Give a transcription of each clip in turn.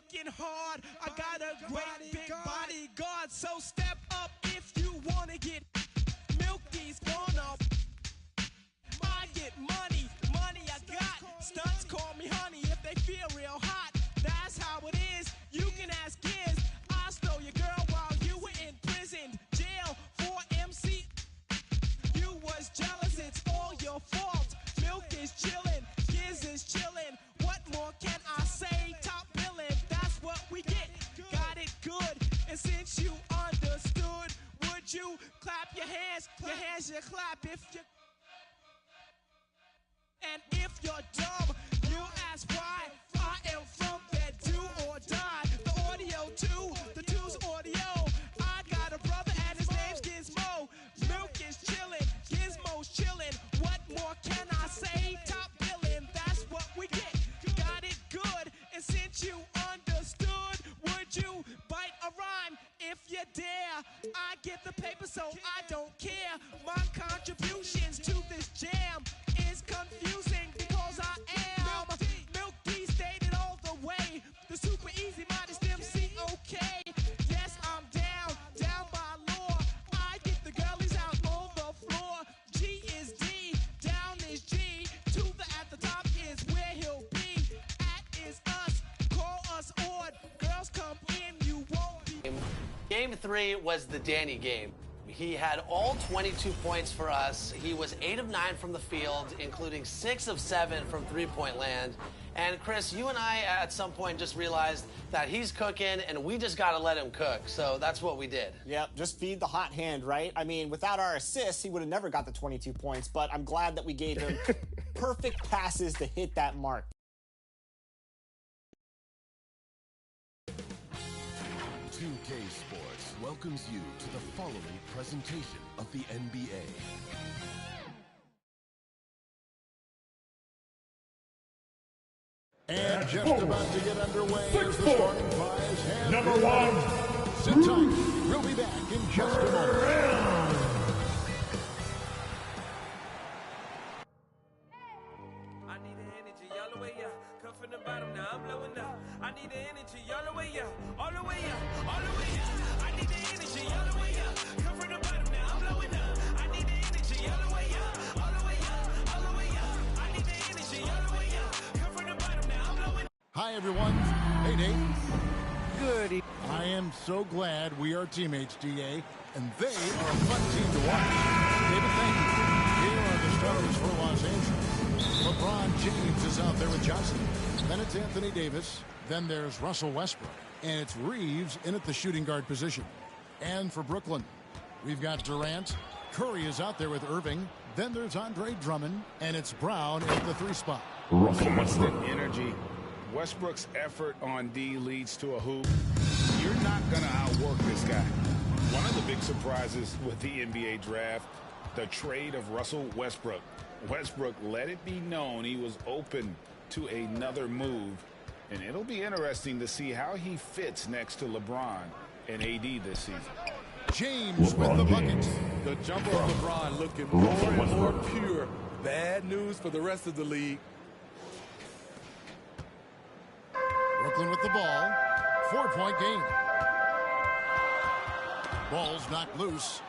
working hard. I got a great big bodyguard. So step up if you wanna get Milky's gonna. I get money I got. Stunts call me honey if they feel real hot. That's how it is. You can ask Giz. I stole your girl while you were in prison. Jail for MC. You was jealous, it's all your fault. Milk is chillin', Giz is chillin'. What more can I say? Top billin', that's what we get. Got it good, and since you understood, would you clap your hands? Your hands you clap if you. And if you're dumb, you ask why. I am from that do or die. The audio too, the two's audio. I got a brother and his name's Gizmo. Milk is chillin', Gizmo's chillin'. What more can I say? Top billin', that's what we get. Got it good, and since you understood, would you bite a rhyme if you dare? I get the paper, so I don't care. My contributions to this jam is confusing because I am Milk D stated all the way. The super easy modest MC, okay. Yes, I'm down by law. I get the girlies out on the floor. G is D, down is G. To the at the top is where he'll be. At is us, call us odd. Girls come in, you won't be. Game 3 was the Danny game. He had all 22 points for us. He was 8 of 9 from the field, including 6 of 7 from three-point land. And Chris, you and I at some point just realized that he's cooking and we just got to let him cook. So that's what we did. Yep, just feed the hot hand, right? I mean, without our assists, he would have never got the 22 points, but I'm glad that we gave him perfect passes to hit that mark. Sports welcomes you to the following presentation of the NBA. And just about to get underway as the starting fives have Number one. Sit tight. We'll be back in just a moment. I need the energy all the way up. Come from the bottom, now I'm blowing up. I need the energy all the way up. All the way up. All the way up. I need the energy all the way up. Come from the bottom, now I'm blowing up. I need the energy all the way up. All the way up. All the way up. I need the energy all the way up. Come from the bottom, now I'm blowing up. Hi, everyone. Hey, Dave. Good evening. I am so glad we are teammates, DA, and they are a fun team to watch. David, thank you. Here are the starters for Los Angeles. LeBron James is out there with Johnson. Then it's Anthony Davis. Then there's Russell Westbrook. And it's Reeves in at the shooting guard position. And for Brooklyn, we've got Durant. Curry is out there with Irving. Then there's Andre Drummond. And it's Brown at the 3 spot. Russell Westbrook. Energy. Westbrook's effort on D leads to a hoop. You're not going to outwork this guy. One of the big surprises with the NBA draft, the trade of Russell Westbrook. Westbrook let it be known he was open to another move, and it'll be interesting to see how he fits next to LeBron and AD this season. James with the bucket. The jumper of LeBron looking more and more pure. Bad news for the rest of the league. Brooklyn with the ball. 4-point game. Ball's knocked loose.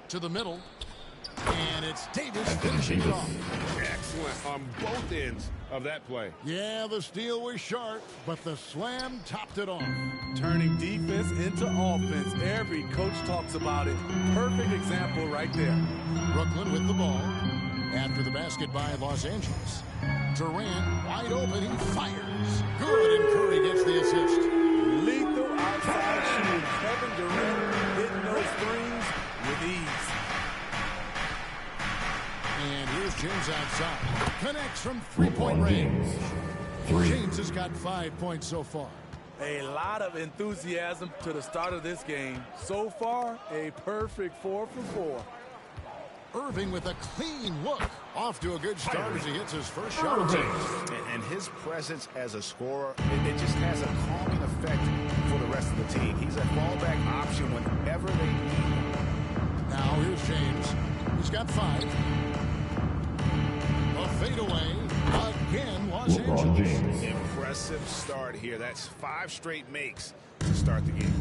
To the middle. And it's Davis finishing it off. Excellent on both ends of that play. Yeah, the steal was sharp, but the slam topped it off. Turning defense into offense. Every coach talks about it. Perfect example right there. Brooklyn with the ball. After the basket by Los Angeles. Durant wide open. He fires. Good, and Curry gets the assist. Lethal outside shooting. Kevin Durant hitting those threes with ease. And here's James outside. Connects from three-point range. James has got 5 points so far. A lot of enthusiasm to the start of this game. So far, a perfect 4 for 4. Irving with a clean look. Off to a good start as he hits his first shot attempt. And his presence as a scorer, it just has a calming effect for the rest of the team. He's a fallback option whenever they need him. Now here's James. He's got 5. A fadeaway. A again, Los Angeles. Impressive start here. That's 5 straight makes to start the game.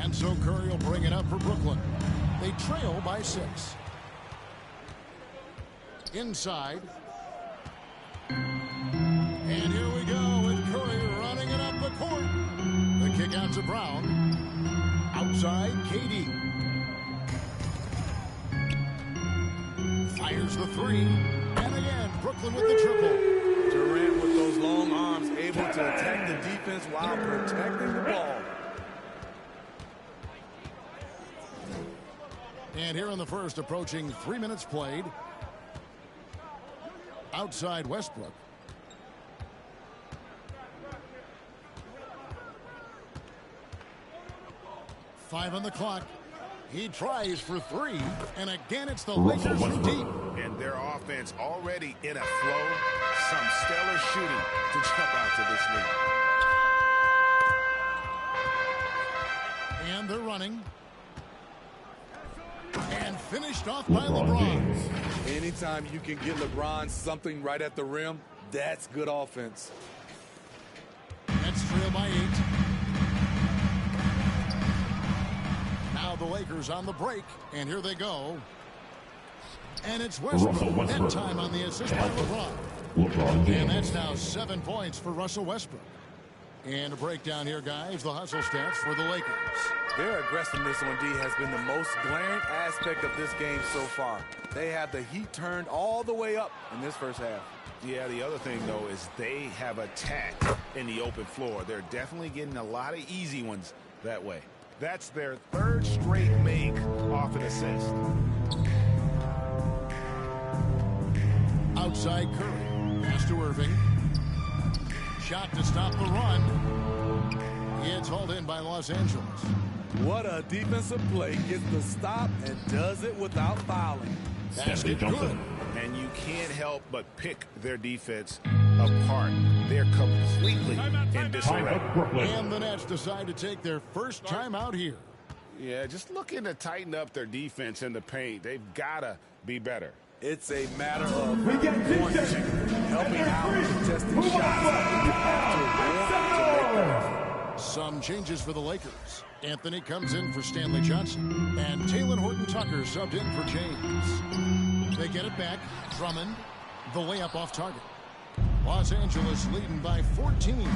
And so Curry will bring it up for Brooklyn. They trail by 6. Inside. And here we go with Curry running it up the court. The kick out to Brown. Outside, KD. Fires the 3. And again, Brooklyn with the triple. Durant with those long arms, able to attack the defense while protecting the ball. And here in the first, approaching 3 minutes played. Outside Westbrook. Five on the clock. He tries for 3, and again it's the Lakers from deep. And their offense already in a flow. Some stellar shooting to jump out to this lead. And they're running. And finished off by LeBron. Anytime you can get LeBron something right at the rim, that's good offense. Nets trail by 8. Now the Lakers on the break, and here they go. And it's Westbrook. That time on the assist by LeBron. And that's now 7 points for Russell Westbrook. And a breakdown here, guys. The hustle stats for the Lakers. Their aggressiveness on D has been the most glaring aspect of this game so far. They have the heat turned all the way up in this first half. Yeah, the other thing, though, is they have attacked in the open floor. They're definitely getting a lot of easy ones that way. That's their 3rd straight make off an assist. Outside Curry. Pass to Irving. Shot to stop the run. It's hauled in by Los Angeles. What a defensive play. Gets the stop and does it without fouling. Basket good. And you can't help but pick their defense apart. They're completely in disarray. And the Nets decide to take their first timeout here. Yeah, just looking to tighten up their defense in the paint. They've got to be better. It's a matter of helping out, contesting shots. You have to want to make that. Some changes for the Lakers. Anthony comes in for Stanley Johnson. And Taylor Horton-Tucker subbed in for James. They get it back. Drummond. The layup off target. Los Angeles leading by 14.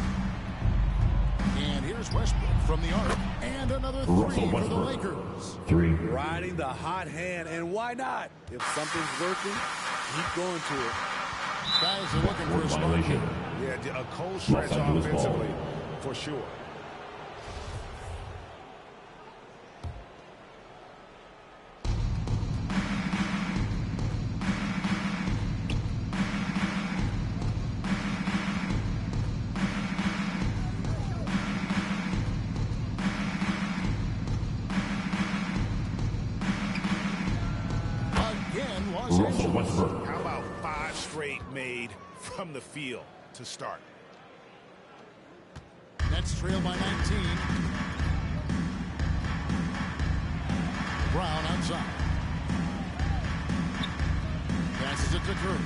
And here's Westbrook from the arc. And another 3 for the Lakers. 3. Riding the hot hand, and why not? If something's working, keep going to it. Guys are looking for a spark here. Yeah, a cold stretch offensively, for sure. How about 5 straight made from the field to start? Nets trail by 19. Brown outside. Passes it to Curry.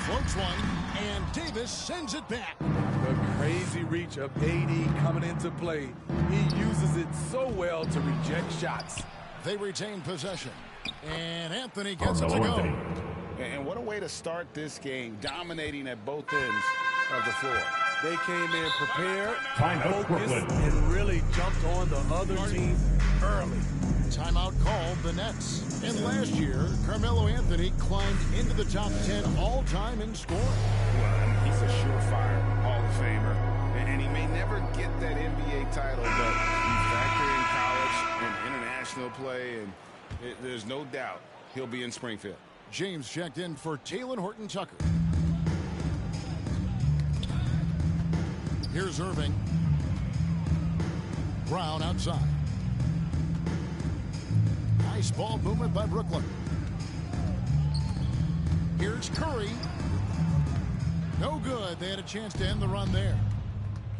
Floats one, and Davis sends it back. The crazy reach of AD coming into play. He uses it so well to reject shots. They retain possession. And Anthony gets it to go. And what a way to start this game, dominating at both ends of the floor. They came in prepared, focused, and really jumped on the other team early. Timeout called the Nets. And last year, Carmelo Anthony climbed into the top 10 all-time in scoring. Well, he's a surefire Hall of Famer. And he may never get that NBA title, but you factor in college and international play, and there's no doubt he'll be in Springfield. James checked in for Taylor Horton-Tucker. Here's Irving. Brown outside. Nice ball movement by Brooklyn. Here's Curry. No good. They had a chance to end the run there.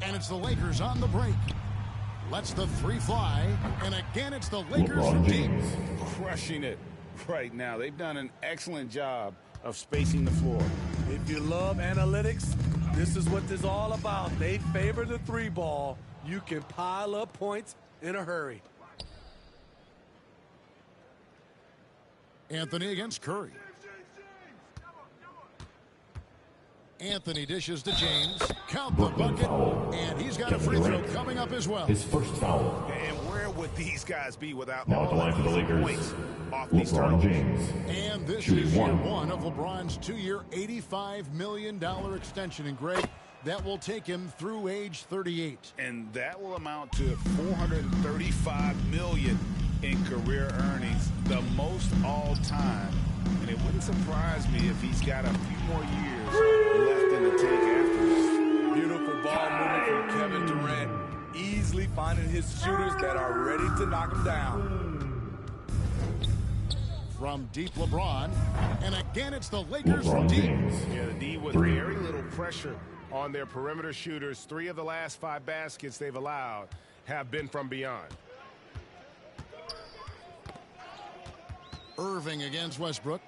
And it's the Lakers on the break. Lets the 3 fly. And again, it's the Lakers from deep. Crushing it right now. They've done an excellent job of spacing the floor. If you love analytics, this is what this is all about. They favor the 3-ball. You can pile up points in a hurry. Anthony against Curry. Anthony dishes to James. Count the bucket. And he's got a free throw coming up as well. His first foul. And where would these guys be without Now at all the line for the Lakers, points off these LeBron turnovers? James. And this Shooting is year one. one of LeBron's 2-year, $85 million extension. And Greg, that will take him through age 38. And that will amount to $435 million in career earnings, the most all time. And it wouldn't surprise me if he's got a few more years left in the tank after this. Beautiful ball movement from Kevin Durant, easily finding his shooters that are ready to knock him down. From deep LeBron, and again it's the Lakers LeBron from deep. James. Yeah, the D with Three. very little pressure on their perimeter shooters. 3 of the last 5 baskets they've allowed have been from beyond. Irving against Westbrook.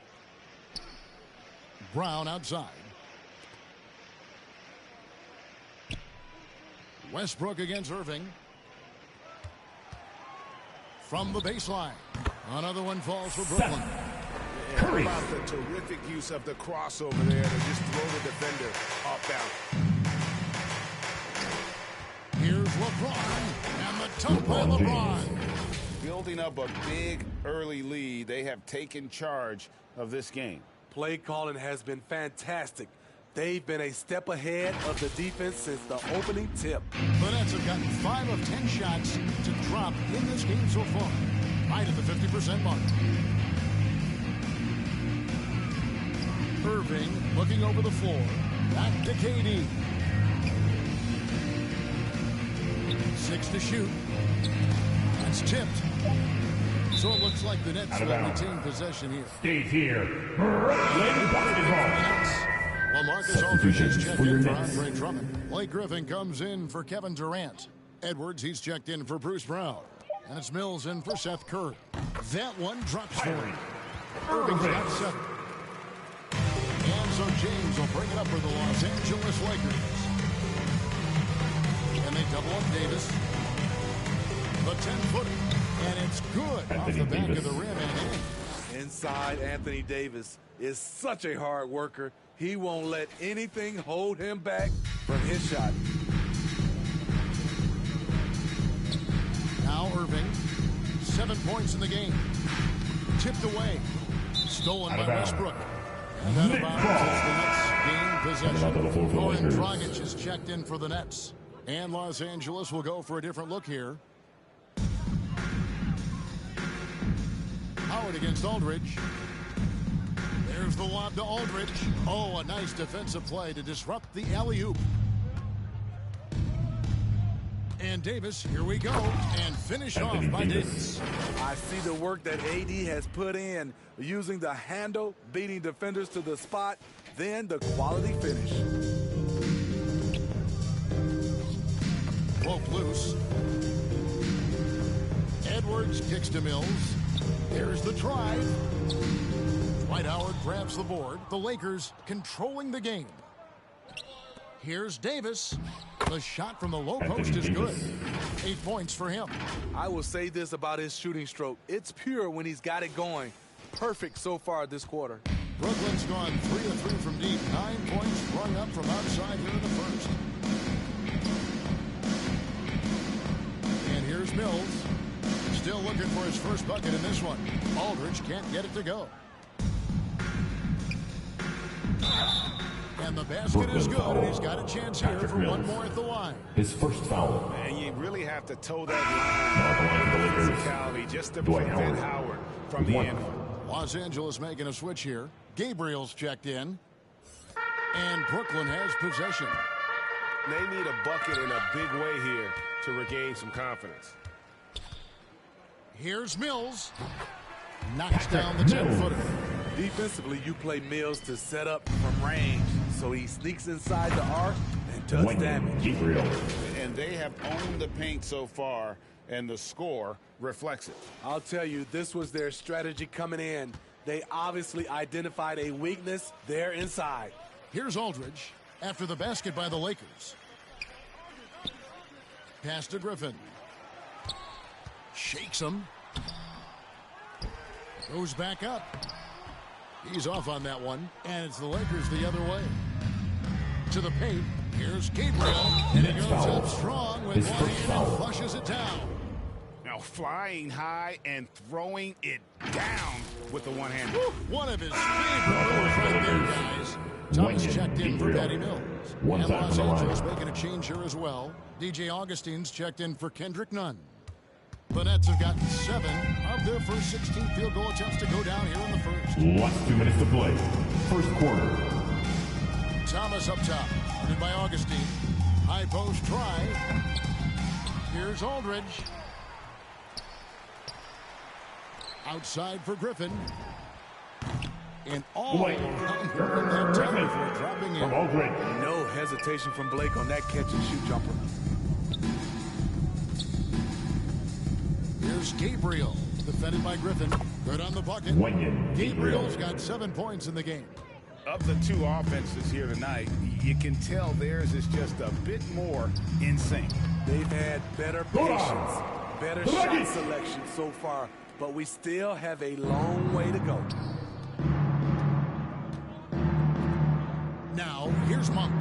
Brown outside. Westbrook against Irving. From the baseline. Another one falls for Brooklyn. How about the terrific use of the crossover there to just throw the defender off balance. Here's LeBron. And the dunk by LeBron. Building up a big early lead, they have taken charge of this game. Play calling has been fantastic. They've been a step ahead of the defense since the opening tip. The Nets have gotten 5 of 10 shots to drop in this game so far. Right at the 50% mark. Irving looking over the floor. Back to KD. 6 to shoot. That's tipped. So it looks like the Nets will retain possession here. Stay here. LaMarcus Aldridge is checked in for Andre Drummond. Blake Griffin comes in for Kevin Durant. Edwards, he's checked in for Bruce Brown. And it's Mills in for Seth Curry. That one drops for him. Irving's got 7. And so James will bring it up for the Los Angeles Lakers. And they double up Davis. The 10-footer. And it's good off the back of the rim and in. Inside, Anthony Davis is such a hard worker. He won't let anything hold him back from his shot. Now Irving, 7 points in the game. Tipped away. Stolen by Westbrook. And that about is the Nets gain possession. Goran Dragic is checked in for the Nets. And Los Angeles will go for a different look here. Howard against Aldridge. There's the lob to Aldridge. Oh, a nice defensive play to disrupt the alley-oop. And Davis, here we go, and finish off by Davis. I see the work that AD has put in, using the handle, beating defenders to the spot, then the quality finish. Both loose. Edwards kicks to Mills. Here's the drive. Dwight Howard grabs the board. The Lakers controlling the game. Here's Davis. The shot from the low post is good. 8 points for him. I will say this about his shooting stroke. It's pure when he's got it going. Perfect so far this quarter. Brooklyn's gone 3 of 3 from deep. 9 points sprung up from outside here in the first. And here's Mills. Still looking for his first bucket in this one. Aldridge can't get it to go. And the basket is good, and he's got a chance here for one more at the line. His first foul. And you really have to toe that line with physicality just to prevent Howard from the end. Los Angeles making a switch here. Gabriel's checked in. And Brooklyn has possession. They need a bucket in a big way here to regain some confidence. Here's Mills. Knocks down the 10-footer. Defensively, you play Mills to set up from range, so he sneaks inside the arc and does damage. And they have owned the paint so far, and the score reflects it. I'll tell you, this was their strategy coming in. They obviously identified a weakness there inside. Here's Aldridge after the basket by the Lakers. Pass to Griffin. Shakes him. Goes back up. He's off on that one, and it's the Lakers the other way. To the paint. Here's Gabriel, and he goes up strong with one hand and flushes it down. Now flying high and throwing it down with the one hand. One of his favorite moves right there, guys. Thomas checked in for Patty Mills. And Los Angeles making a change here as well. DJ Augustine's checked in for Kendrick Nunn. The Nets have gotten 7 of their first 16 field goal attempts to go down here in the first. Last 2 minutes to play. First quarter. Thomas up top. Guarded by Augustine. High post try. Here's Aldridge. Outside for Griffin. And all that time before dropping in. No hesitation from Blake on that catch and shoot jumper. Here's Gabriel, defended by Griffin. Good on the bucket. Gabriel's got 7 points in the game. Of the two offenses here tonight, you can tell theirs is just a bit more in sync. They've had better patience, better shot selection so far, but we still have a long way to go. Now, here's Monk.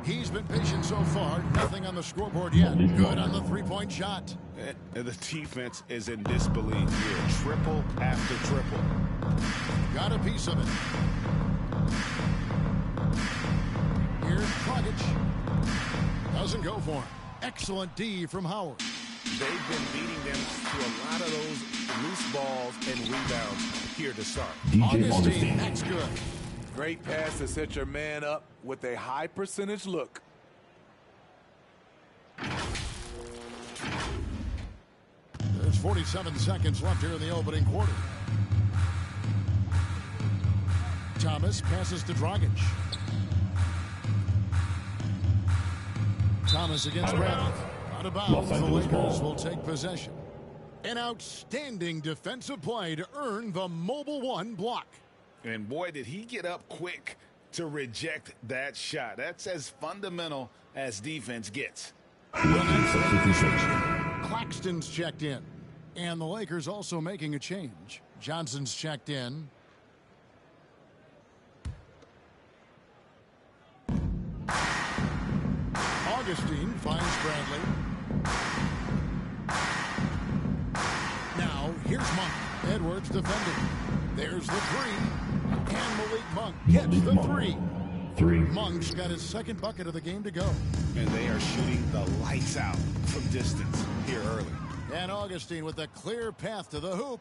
He's been patient so far. Nothing on the scoreboard yet. Good on the three-point shot. The defense is in disbelief here. Triple after triple. Got a piece of it. Here's Dragic. Doesn't go for him. Excellent D from Howard. They've been beating them to a lot of those loose balls and rebounds here to start. Augustine, that's good. Great pass to set your man up with a high percentage look. There's 47 seconds left here in the opening quarter. Thomas passes to Dragic. Thomas against Bradley. Out of bounds, the Lakers will take possession. An outstanding defensive play to earn the Mobile One block. And boy, did he get up quick to reject that shot. That's as fundamental as defense gets. Claxton's checked in. And the Lakers also making a change. Johnson's checked in. Augustine finds Bradley. Now, here's Monk. Edwards defending. There's the three. And Malik Monk gets the three. Monk's got his second bucket of the game to go. And they are shooting the lights out from distance here early. And Augustine with a clear path to the hoop.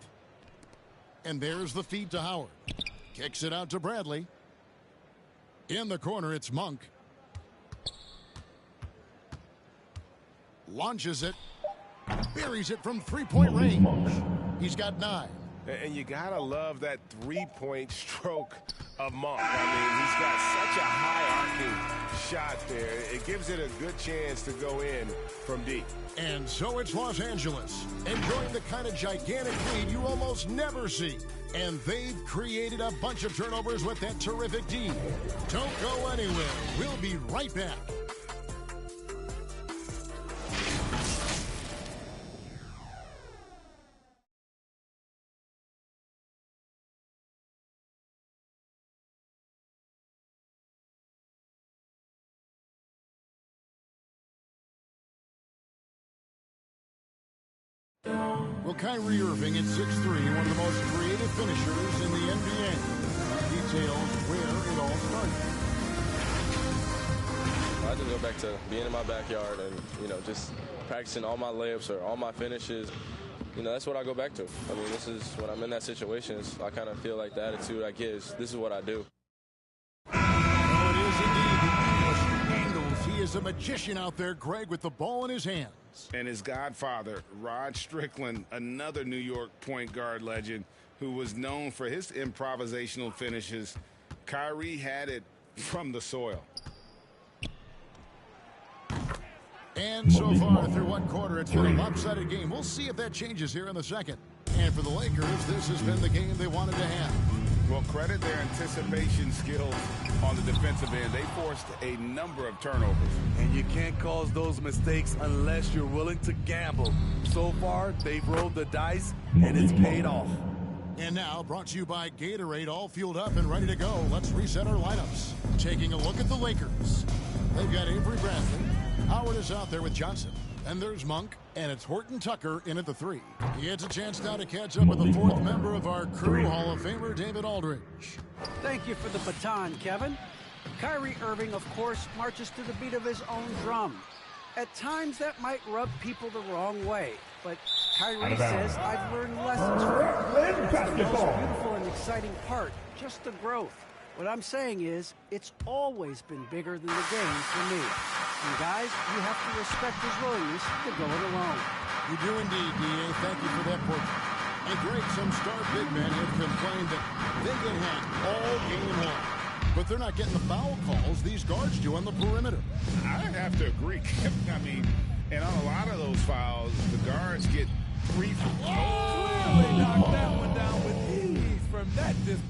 And there's the feed to Howard. Kicks it out to Bradley. In the corner, it's Monk. Launches it. Buries it from three-point range. He's got 9. And you gotta love that three-point stroke of Monk. I mean, he's got such a high-arcing shot there. It gives it a good chance to go in from deep. And so it's Los Angeles, enjoying the kind of gigantic lead you almost never see. And they've created a bunch of turnovers with that terrific D. Don't go anywhere. We'll be right back. Well, Kyrie Irving at 6'3", one of the most creative finishers in the NBA. Details where it all started. I just go back to being in my backyard and, just practicing all my layups or all my finishes. That's what I go back to. I mean, this is when I'm in that situation, I kind of feel like the attitude I get is this is what I do. Oh, it is indeed. Angles. He is a magician out there, Greg, with the ball in his hands. And his godfather, Rod Strickland, another New York point guard legend who was known for his improvisational finishes. Kyrie had it from the soil. And so far through one quarter, it's been a lopsided game. We'll see if that changes here in the second. And for the Lakers, this has been the game they wanted to have. Well, credit their anticipation skills on the defensive end. They forced a number of turnovers. And you can't cause those mistakes unless you're willing to gamble. So far, they've rolled the dice, and it's paid off. And now, brought to you by Gatorade, all fueled up and ready to go. Let's reset our lineups. Taking a look at the Lakers. They've got Avery Bradley. Howard is out there with Johnson. And there's Monk, and it's Horton Tucker in at the 3. He gets a chance now to catch up with the 4th member of our crew, Hall of Famer David Aldridge. Thank you for the baton, Kevin. Kyrie Irving, of course, marches to the beat of his own drum. At times, that might rub people the wrong way, but Kyrie says, I've learned lessons from it. That's the most beautiful and exciting part, just the growth. What I'm saying is, it's always been bigger than the game for me. And guys, you have to respect his willingness to go it alone. You do indeed, D.A. Thank you for that portrait. And Greg, some star big men have complained that they get hacked all game long. But they're not getting the foul calls these guards do on the perimeter. I have to agree. I mean, and on a lot of those fouls, the guards get 3 from 4. Oh, they knocked that one down with ease from that distance.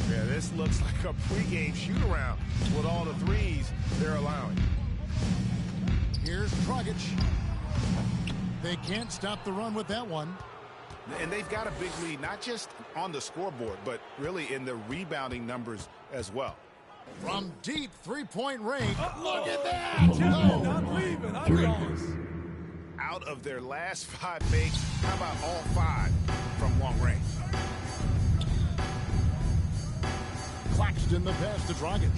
Yeah, this looks like a pregame shoot-around with all the threes they're allowing. Here's Dragic. They can't stop the run with that one. And they've got a big lead, not just on the scoreboard, but really in the rebounding numbers as well. From deep three-point range. Look at that! I'm leaving. I'm gone. Out of their last 5 makes, how about all 5 from long range? Claxton the pass to Dragic.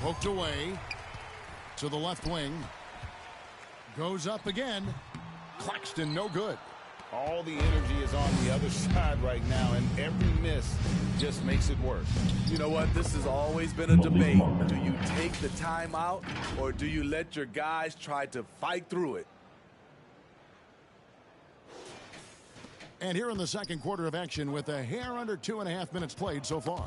Poked away to the left wing. Goes up again. Claxton no good. All the energy is on the other side right now, and every miss just makes it worse. You know what? This has always been a debate. Do you take the timeout, or do you let your guys try to fight through it? And here in the second quarter of action with a hair under 2.5 minutes played so far.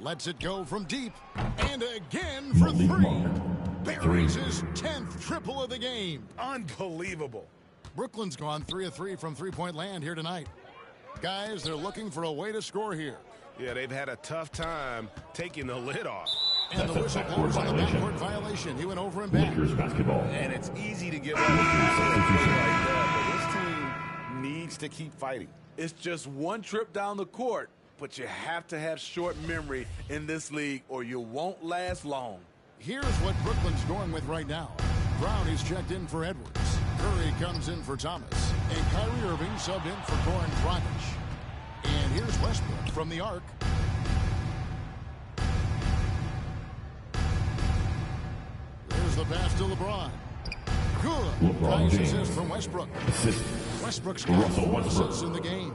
Lets it go from deep. And again for 3. Buries his 10th triple of the game. Unbelievable. Brooklyn's gone 3 of 3 from three-point land here tonight. Guys, they're looking for a way to score here. Yeah, they've had a tough time taking the lid off. And the whistle blows on the backcourt violation. He went over and back. And it's easy to give up a play like that, but this team needs to keep fighting. It's just one trip down the court, but you have to have short memory in this league or you won't last long. Here's what Brooklyn's going with right now. Brown is checked in for Edwards. Curry comes in for Thomas. And Kyrie Irving subbed in for Goran Dragic. And here's Westbrook from the arc. There's the pass to LeBron. Good. Nice assist from Westbrook. Westbrook's got 4 assists in the game.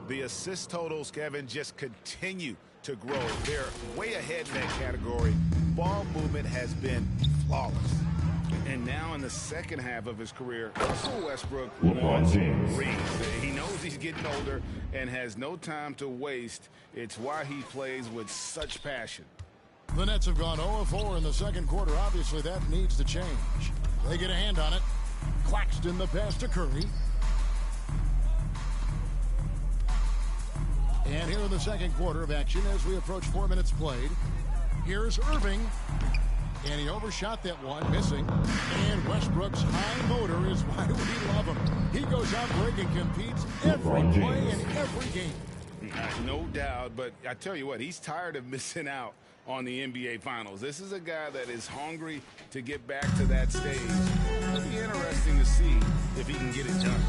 The assist totals, Kevin, just continue to grow. They're way ahead in that category. Ball movement has been flawless. And now in the second half of his career, Russell Westbrook wants rings. He knows he's getting older and has no time to waste. It's why he plays with such passion. The Nets have gone 0-4 in the second quarter. Obviously, that needs to change. They get a hand on it. Claxton the pass to Curry. And here in the second quarter of action as we approach 4 minutes played. Here's Irving. And he overshot that one, missing. And Westbrook's high motor is why we love him. He goes out breaking, competes every play in every game. No doubt, but I tell you what, he's tired of missing out on the NBA Finals. This is a guy that is hungry to get back to that stage. It'll be interesting to see if he can get it done.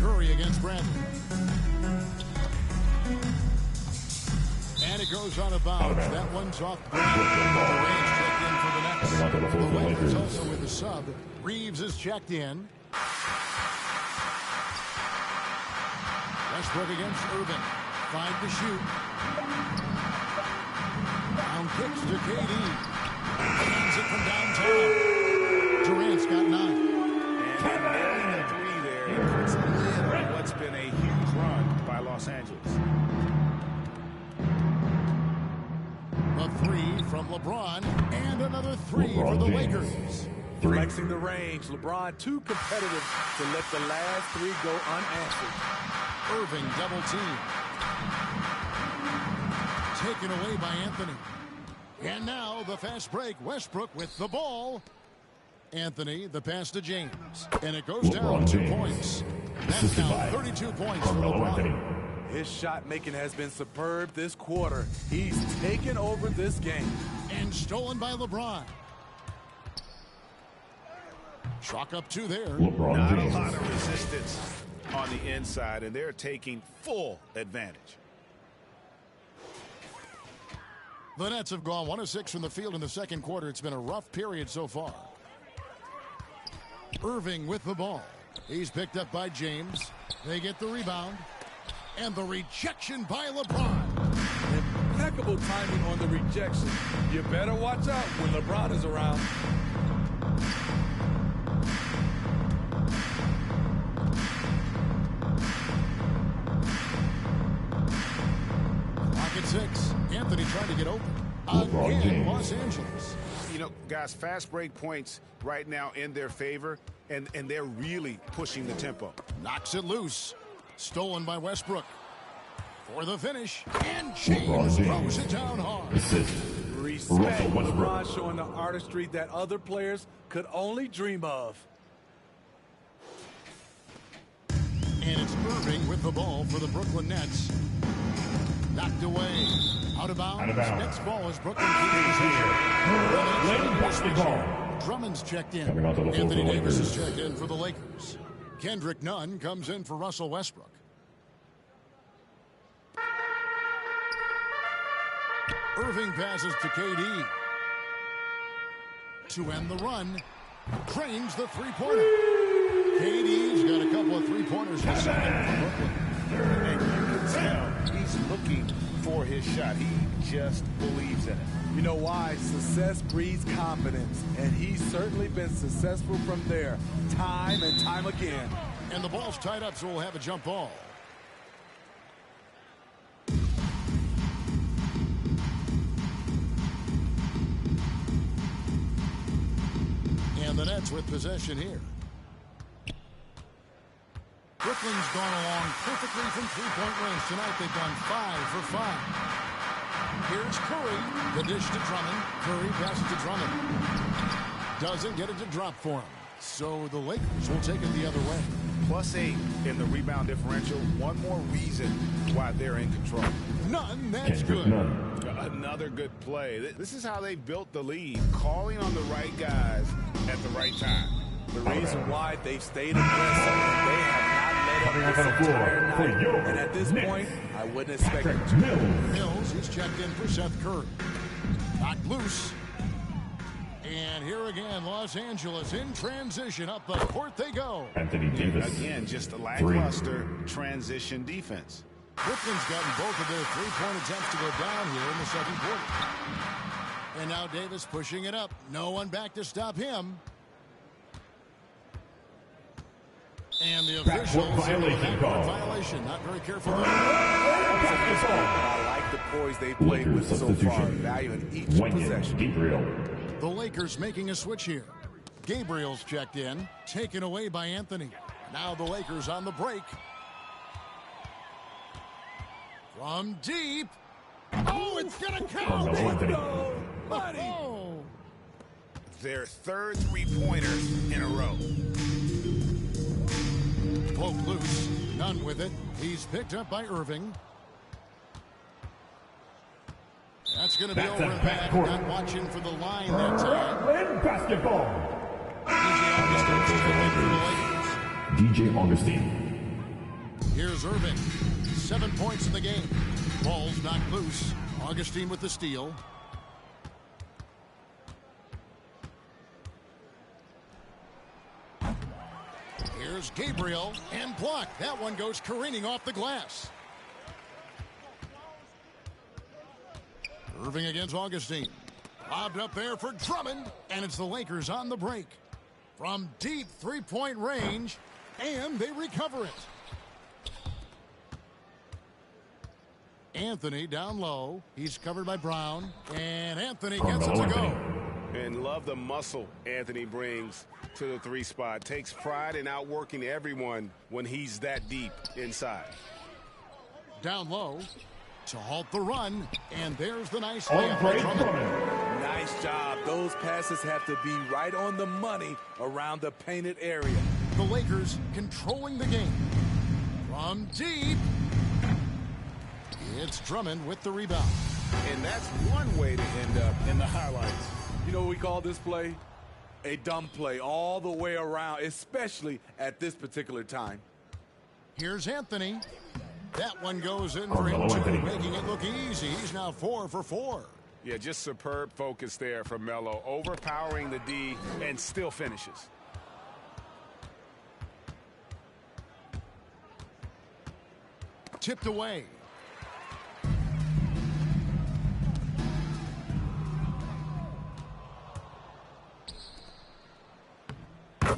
Curry against Bradley. And it goes out of bounds. That one's off the ground. Durant's checked in for the Nets. The Lakers also with the sub. Reeves is checked in. Westbrook against Irving. 5 to shoot. Down kicks to KD. Lands it from downtown. Durant's got 9. And nailing the 3 there puts a lid on what's been a huge run by Los Angeles. A 3 from LeBron, and another 3 for the Lakers. Flexing the range. LeBron too competitive to let the last 3 go unanswered. Irving double team. Taken away by Anthony. And now the fast break. Westbrook with the ball. Anthony, the pass to James. And it goes down 2 points. That's now 32 points for LeBron. His shot making has been superb this quarter. He's taken over this game. And stolen by LeBron. Chalk up 2 there. Not a lot of resistance on the inside, and they're taking full advantage. The Nets have gone 1 of 6 from the field in the second quarter. It's been a rough period so far. Irving with the ball. He's picked up by James. They get the rebound. And the rejection by LeBron. Impeccable timing on the rejection. You better watch out when LeBron is around. Clock at 6. Anthony trying to get open. Again, Los Angeles. You know, guys, fast break points right now in their favor, and they're really pushing the tempo. Knocks it loose. Stolen by Westbrook. For the finish. And James throws it down hard. Respect. LeBron showing the artistry that other players could only dream of. And it's Irving with the ball for the Brooklyn Nets. Knocked away. Out of bounds. Next ball is Brooklyn keeping possession. Drummond's checked in. Anthony Davis is checked in for the Lakers. Kendrick Nunn comes in for Russell Westbrook. Irving passes to KD. To end the run. Drains the 3-pointer. KD's got a couple of 3-pointers in the second for Brooklyn. And you can tell he's looking for his shot. He just believes in it. You know why? Success breeds confidence, and he's certainly been successful from there, time and time again. And the ball's tied up, so we'll have a jump ball. And the Nets with possession here. Brooklyn's gone along perfectly from 3-point range tonight. They've gone 5 for 5. Here's Curry. The dish to Drummond. Curry passes to Drummond. Doesn't get it to drop for him. So the Lakers will take it the other way. +8 in the rebound differential. One more reason why they're in control. None. That's good. Another good play. This is how they built the lead. Calling on the right guys at the right time. The reason why they've stayed aggressive, they have not let up this entire night. And at this point, I wouldn't expect them to. Mills is checked in for Seth Curry. Knocked loose. And here again, Los Angeles in transition. Up the court they go. Anthony Davis. Again, just a lackluster transition defense. Brooklyn's gotten both of their 3-point attempts to go down here in the second quarter. And now Davis pushing it up. No one back to stop him. And the officials violation. Not very careful. I like the poise they've played with so far. Value in each possession. The Lakers making a switch here. Gabriel's checked in. Taken away by Anthony. Now the Lakers on the break. From deep. Oh, it's going to count. Oh. Their third 3-pointer in a row. Cloak loose. None with it. He's picked up by Irving. That's going to be over and back. Not watching for the line that time. Basketball. DJ Augustine. Here's Irving. 7 points in the game. Ball's knocked loose. Augustine with the steal. Here's Gabriel and blocked. That one goes careening off the glass. Irving against Augustine. Lobbed up there for Drummond, and it's the Lakers on the break. From deep three-point range, and they recover it. Anthony down low. He's covered by Brown, and Anthony gets it to go. And love the muscle Anthony brings to the three spot. Takes pride in outworking everyone when he's that deep inside. Down low to halt the run, and there's the nice layup for Drummond. Nice job. Those passes have to be right on the money around the painted area. The Lakers controlling the game. From deep, it's Drummond with the rebound. And that's one way to end up in the highlights. You know what we call this play? A dumb play all the way around, especially at this particular time. Here's Anthony. That one goes in for him too, making it look easy. He's now 4 for 4. Yeah, just superb focus there from Melo, overpowering the D and still finishes. Tipped away.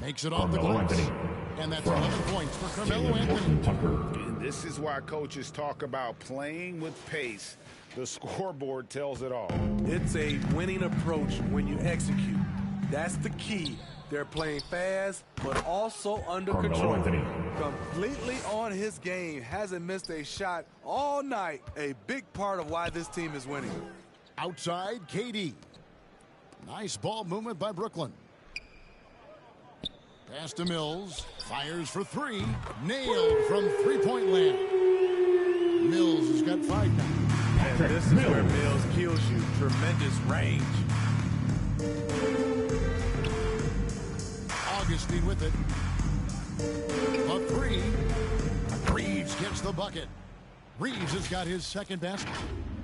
Makes it off the glass. And that's 11 points for Carmelo Anthony. And this is why coaches talk about playing with pace. The scoreboard tells it all. It's a winning approach when you execute. That's the key. They're playing fast, but also under control. Completely on his game. Hasn't missed a shot all night. A big part of why this team is winning. Outside, KD. Nice ball movement by Brooklyn. Pass to Mills. Fires for three. Nailed from three-point land. Mills has got 5 now. And this is where Mills kills you. Tremendous range. Augustine with it. A three. Reeves gets the bucket. Reeves has got his second basket.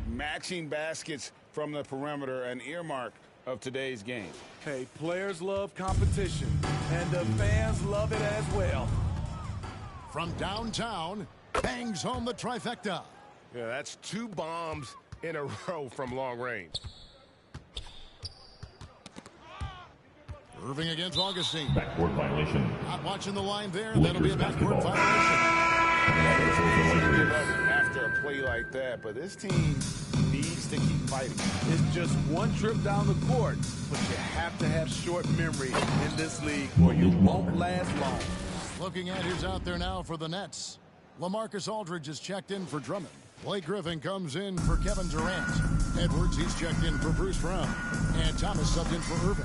Matching baskets from the perimeter, an earmark of today's game. Hey, players love competition, and the fans love it as well. From downtown, bangs home the trifecta. Yeah, that's 2 bombs in a row from long range. Irving against Augustine. Backcourt violation. Not watching the line there. That'll be a backcourt violation. After a play like that, but this team needs to keep fighting. It's just one trip down the court, but you have to have short memory in this league or you won't last long. Looking at who's out there now for the Nets. LaMarcus Aldridge is checked in for Drummond. Blake Griffin comes in for Kevin Durant. Edwards, he's checked in for Bruce Brown. And Thomas subbed in for Irving.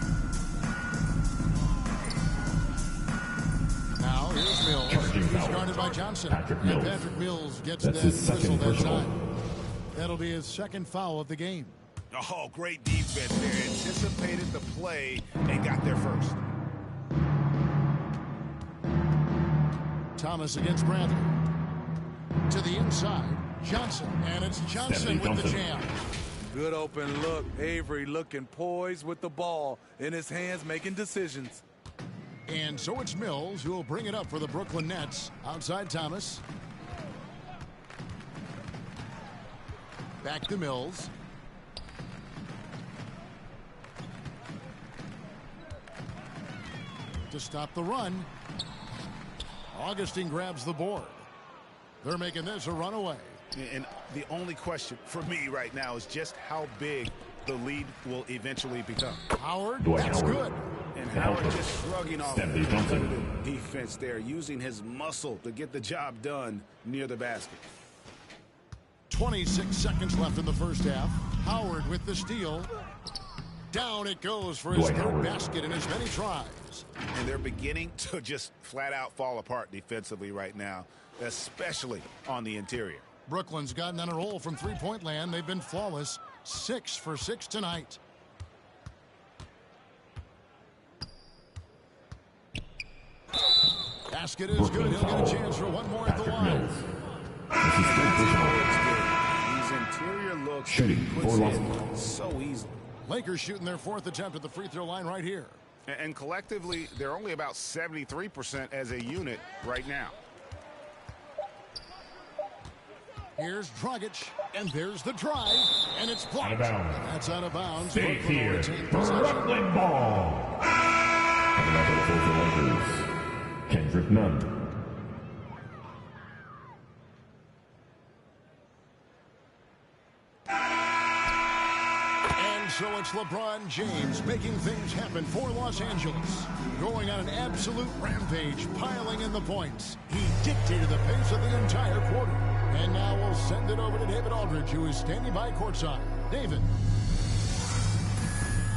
Now, here's Mills. He's guarded by Johnson. And Patrick Mills gets that whistle that time. That'll be his second foul of the game. Oh, great defense there. Anticipated the play and got there first. Thomas against Bradley. To the inside. Johnson. And it's Johnson with the jam. Good open look. Avery looking poised with the ball in his hands, making decisions. And so it's Mills who will bring it up for the Brooklyn Nets. Outside Thomas. Back to Mills. To stop the run. Augustine grabs the board. They're making this a runaway. And the only question for me right now is just how big the lead will eventually become. Howard, that's good. And Howard just shrugging off the defense there, using his muscle to get the job done near the basket. 26 seconds left in the first half. Howard with the steal. Down it goes for his third basket in as many tries. And they're beginning to just flat out fall apart defensively right now, especially on the interior. Brooklyn's gotten on a roll from three-point land. They've been flawless. 6 for 6 tonight. Basket is good. He'll get a chance for one more at the line. These interior looks shooting so easy. Lakers shooting their 4th attempt at the free throw line right here. And collectively, they're only about 73% as a unit right now. Here's Dragic, and there's the drive, and it's blocked. Out of bounds. And that's out of bounds. Stay Brooklyn will here. retain possession. Brooklyn ball. Coming up for the Lakers, Kendrick Nunn. So it's LeBron James making things happen for Los Angeles. Going on an absolute rampage, piling in the points. He dictated the pace of the entire quarter. And now we'll send it over to David Aldridge, who is standing by courtside. David.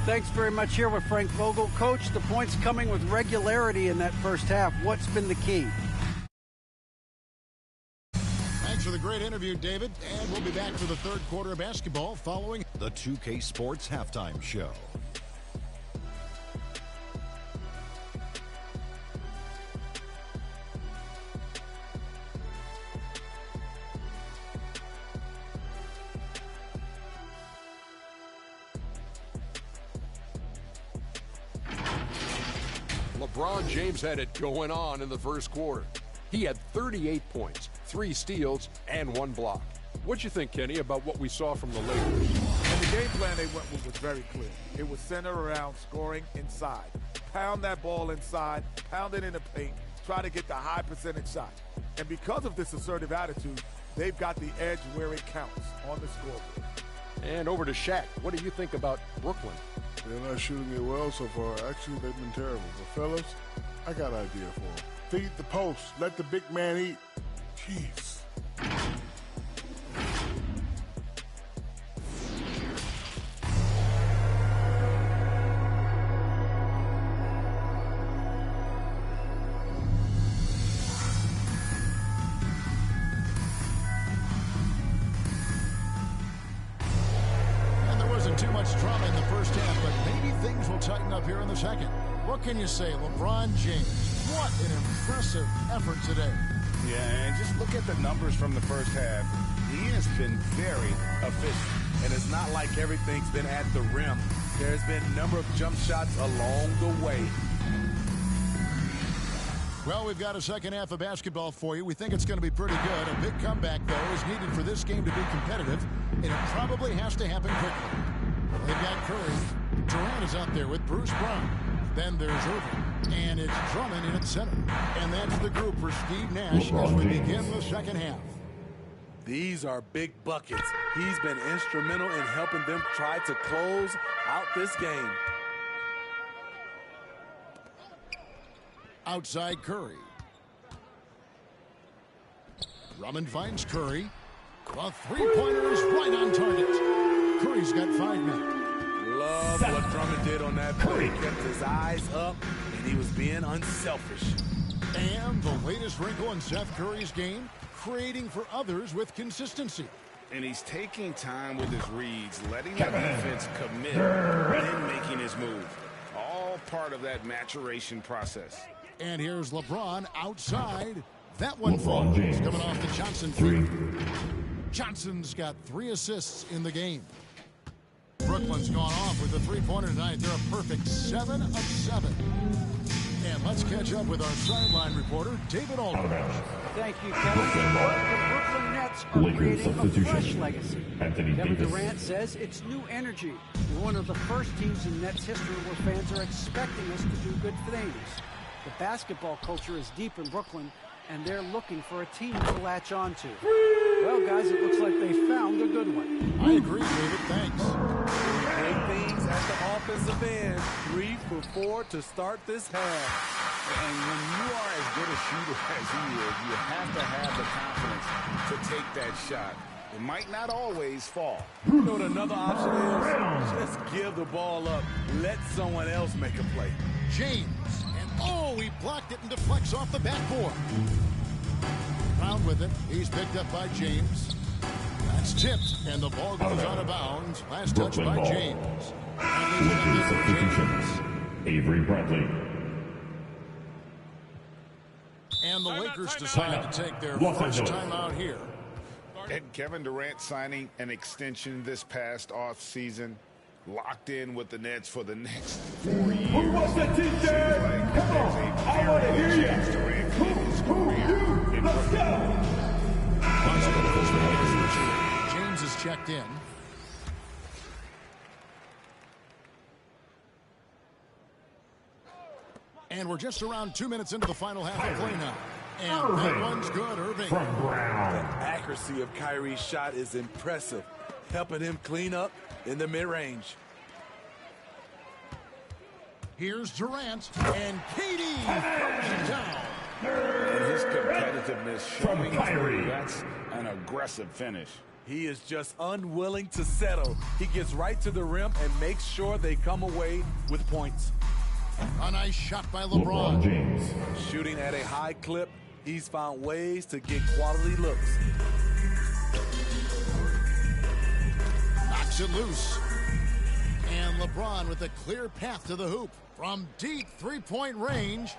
Thanks very much here with Frank Vogel. Coach, the points coming with regularity in that first half. What's been the key? Thanks for the great interview, David. And we'll be back for the third quarter of basketball following the 2K Sports Halftime Show. LeBron James had it going on in the first quarter. He had 38 points, 3 steals, and 1 block. What'd you think, Kenny, about what we saw from the Lakers? And the game plan they went with was very clear. It was centered around scoring inside. Pound that ball inside, pound it in the paint, try to get the high percentage shot. And because of this assertive attitude, they've got the edge where it counts on the scoreboard. And over to Shaq. What do you think about Brooklyn? They're not shooting it well so far. Actually, they've been terrible. But fellas, I got an idea for them. Feed the post. Let the big man eat. Jeez. Too much drama in the first half, but maybe things will tighten up here in the second. What can you say, LeBron James? What an impressive effort today. Yeah, and just look at the numbers from the first half. He has been very efficient. And it's not like everything's been at the rim. There's been a number of jump shots along the way. Well, we've got a second half of basketball for you. We think it's going to be pretty good. A big comeback, though, is needed for this game to be competitive, and it probably has to happen quickly. They've got Curry. Durant is out there with Bruce Brown. Then there's Irving. And it's Drummond in at center. And that's the group for Steve Nash as we begin the second half. These are big buckets. He's been instrumental in helping them try to close out this game. Outside Curry. Drummond finds Curry. The three-pointer is right on target. Curry's got 5 minutes. Love what Drummond did on that play. He kept his eyes up, and he was being unselfish. And the latest wrinkle in Seth Curry's game, creating for others with consistency. And he's taking time with his reads, letting the defense commit, then making his move. All part of that maturation process. And here's LeBron outside. That one LeBron James coming off the Johnson feed. Johnson's got 3 assists in the game. Brooklyn's gone off with the three-pointer tonight. They're a perfect 7 of 7. And let's catch up with our sideline reporter, David Aldridge. Thank you, Kevin. The Brooklyn Nets are creating a fresh legacy. Kevin Durant says it's new energy. We're one of the first teams in Nets history where fans are expecting us to do good things. The basketball culture is deep in Brooklyn, and they're looking for a team to latch on to. Well, guys, it looks like they found a good one. I agree, David. Thanks. Big things at the offensive end. 3 for 4 to start this half. And when you are as good a shooter as he is, you have to have the confidence to take that shot. It might not always fall. You know what another option is? Just give the ball up. Let someone else make a play. James. Oh, he blocked it and deflects off the backboard. Brown with it. He's picked up by James. That's tipped, and the ball goes out of bounds. Last touch by James. Substitutions. Avery Bradley. And the Lakers decide to take their first timeout here. And Kevin Durant signing an extension this past offseason. Locked in with the Nets for the next 4 years. Who wants the t-shirt? Come on, I want to hear you. Who, you? Let's go. checked in. And we're just around 2 minutes into the final half of play now. And that one's good, Irving. The accuracy of Kyrie's shot is impressive, helping him clean up in the mid-range. Here's Durant, and Katie throws it down. And his competitiveness showing through. That's an aggressive finish. He is just unwilling to settle. He gets right to the rim and makes sure they come away with points. A nice shot by LeBron James. Shooting at a high clip, he's found ways to get quality looks. Knocks it loose. And LeBron with a clear path to the hoop. From deep three-point range,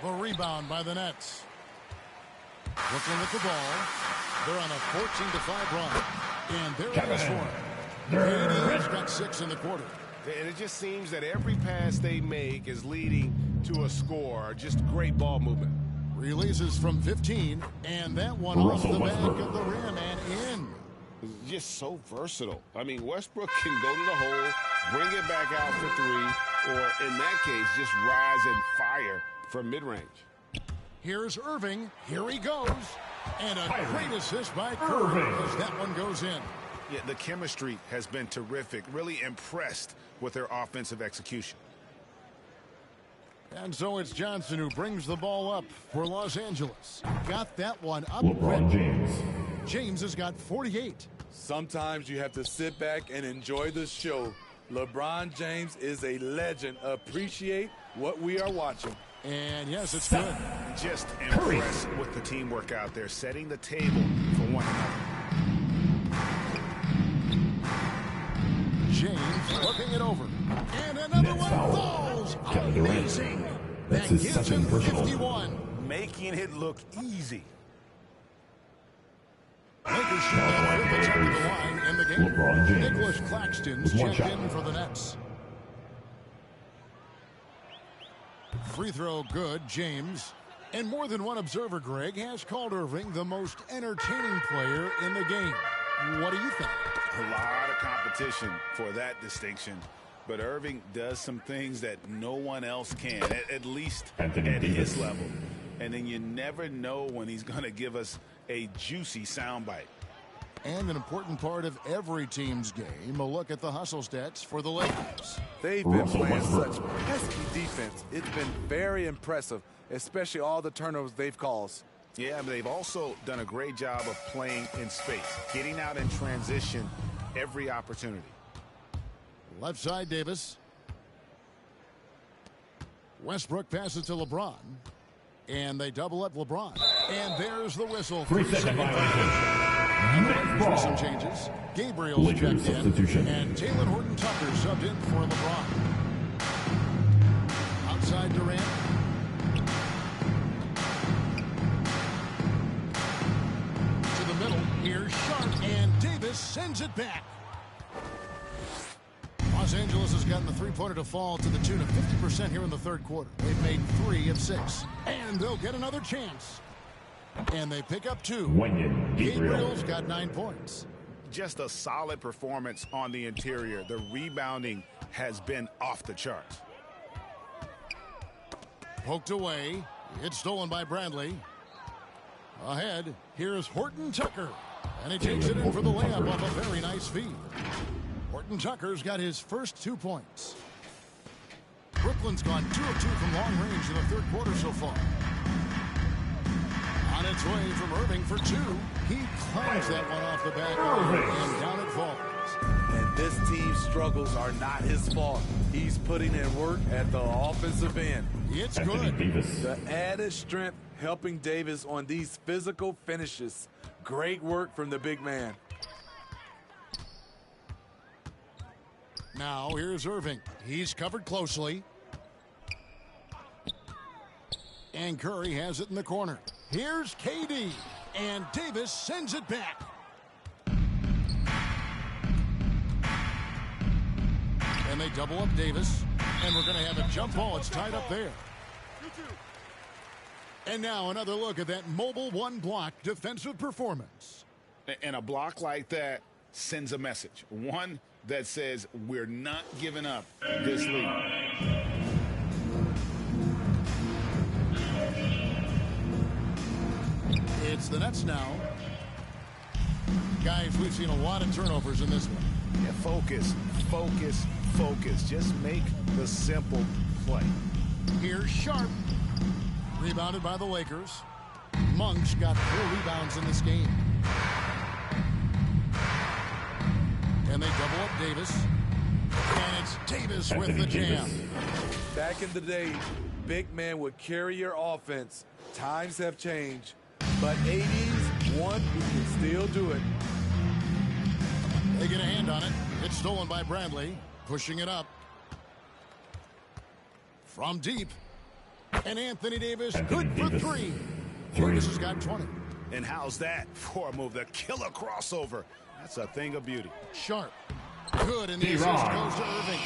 the rebound by the Nets. Brooklyn with the ball. They're on a 14-5 run. And there it is for him. KD's got 6 in the quarter. And it just seems that every pass they make is leading to a score. Just great ball movement. Releases from 15, and that one off the back of the rim and in. It's just so versatile. I mean, Westbrook can go to the hole, bring it back out for 3, or in that case, just rise and fire from mid-range. Here's Irving. Here he goes. And a great assist by Curry as that one goes in. Yeah, the chemistry has been terrific. Really impressed with their offensive execution. And so it's Johnson who brings the ball up for Los Angeles. Got that one up. LeBron James. James has got 48. Sometimes you have to sit back and enjoy the show. LeBron James is a legend. Appreciate what we are watching. And yes, it's good. Just impressed with the teamwork out there, setting the table for one another. James looking it over. And another one falls. Amazing. That's that his gives him second personal. 51. Making it look easy. Lakers shoot that at the top of the line in the game. LeBron James. Nicholas Claxton's checked in for the Nets. Free throw good, James. And more than one observer, Greg, has called Irving the most entertaining player in the game. What do you think? A lot of competition for that distinction. But Irving does some things that no one else can, at least at his level. And then you never know when he's going to give us a juicy soundbite. And an important part of every team's game, a look at the hustle stats for the Lakers. They've been playing such pesky defense. It's been very impressive, especially all the turnovers they've caused. Yeah, but they've also done a great job of playing in space, getting out in transition every opportunity. Left side, Davis. Westbrook passes to LeBron. And they double up LeBron. And there's the whistle. 3 second violation. And the Lakers with some changes. Gabriel's Lakers checked substitution. in. And Taylor Horton-Tucker subbed in for LeBron. Outside Durant. To the middle. Here's Sharp. And Davis sends it back. Los Angeles has gotten the three-pointer to fall to the tune of 50% here in the third quarter. They've made 3 of 6. And they'll get another chance. And they pick up 2. Gabriel's got 9 points. Just a solid performance on the interior. The rebounding has been off the charts. Poked away. It's stolen by Bradley. Ahead, here's Horton-Tucker. And he takes it in for the layup off a very nice feed. Horton-Tucker's got his first 2 points. Brooklyn's gone 2 of 2 from long range in the third quarter so far. On its way from Irving for 2. He climbs that one off the back and down it falls. And this team's struggles are not his fault. He's putting in work at the offensive end. It's good. The added strength helping Davis on these physical finishes. Great work from the big man. Now here's Irving. He's covered closely. And Curry has it in the corner. Here's KD. And Davis sends it back. And they double up Davis. And we're going to have a jump ball. It's tied up there. And now another look at that mobile one block defensive performance. And a block like that sends a message, one that says we're not giving up this lead. It's the Nets now. Guys, we've seen a lot of turnovers in this one. Yeah, focus, focus, focus. Just make the simple play. Here's Sharp. Rebounded by the Lakers. Monk's got 4 rebounds in this game. And they double up Davis. And it's Davis with the jam. Back in the day, big man would carry your offense. Times have changed. But 80s, one who can still do it. They get a hand on it. It's stolen by Bradley. Pushing it up. From deep. And Anthony Davis, good for 3. Davis has got 20. And how's that for a move? The killer crossover. That's a thing of beauty. Sharp. Good, and the assist goes to Irving.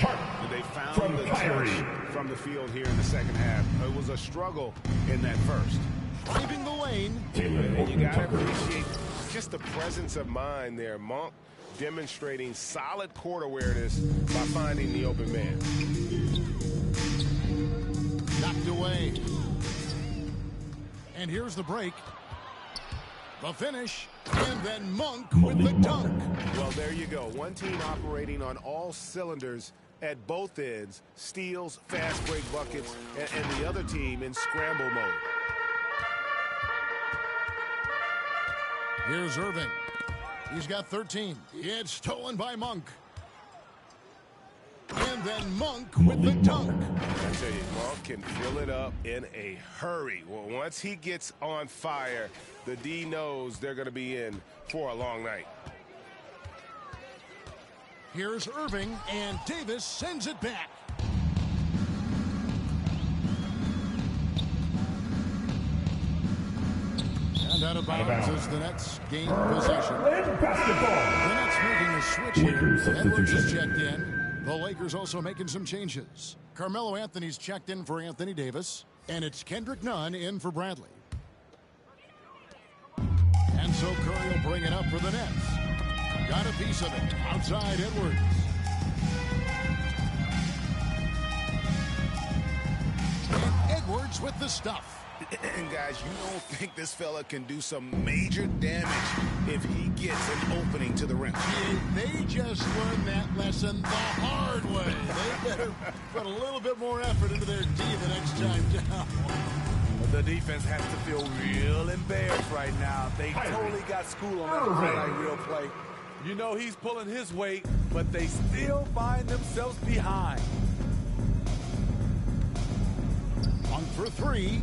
They found the touch from the field here in the second half. It was a struggle in that first. Driving the lane. And you got to appreciate just the presence of mind there. Monk demonstrating solid court awareness by finding the open man. Knocked away. And here's the break. The finish. And then Monk with the dunk. Well, there you go. One team operating on all cylinders at both ends. Steals, fast break buckets, and the other team in scramble mode. Here's Irving. He's got 13. It's stolen by Monk. And then Monk with the dunk. I tell you, Monk can fill it up in a hurry. Well, once he gets on fire, the D knows they're going to be in for a long night. Here's Irving, and Davis sends it back. And out of bounds is the Nets gain possession. The Nets making a switch here. Edwards is checked in. The Lakers also making some changes. Carmelo Anthony's checked in for Anthony Davis. And it's Kendrick Nunn in for Bradley. And so Curry will bring it up for the Nets. Got a piece of it. Outside Edwards. And Edwards with the stuff. And guys, you don't think this fella can do some major damage if he gets an opening to the rim. They just learned that lesson the hard way. They better put a little bit more effort into their D the next time down. The defense has to feel real embarrassed right now. They totally got school on that highlight reel play. You know he's pulling his weight, but they still find themselves behind. Monk for 3.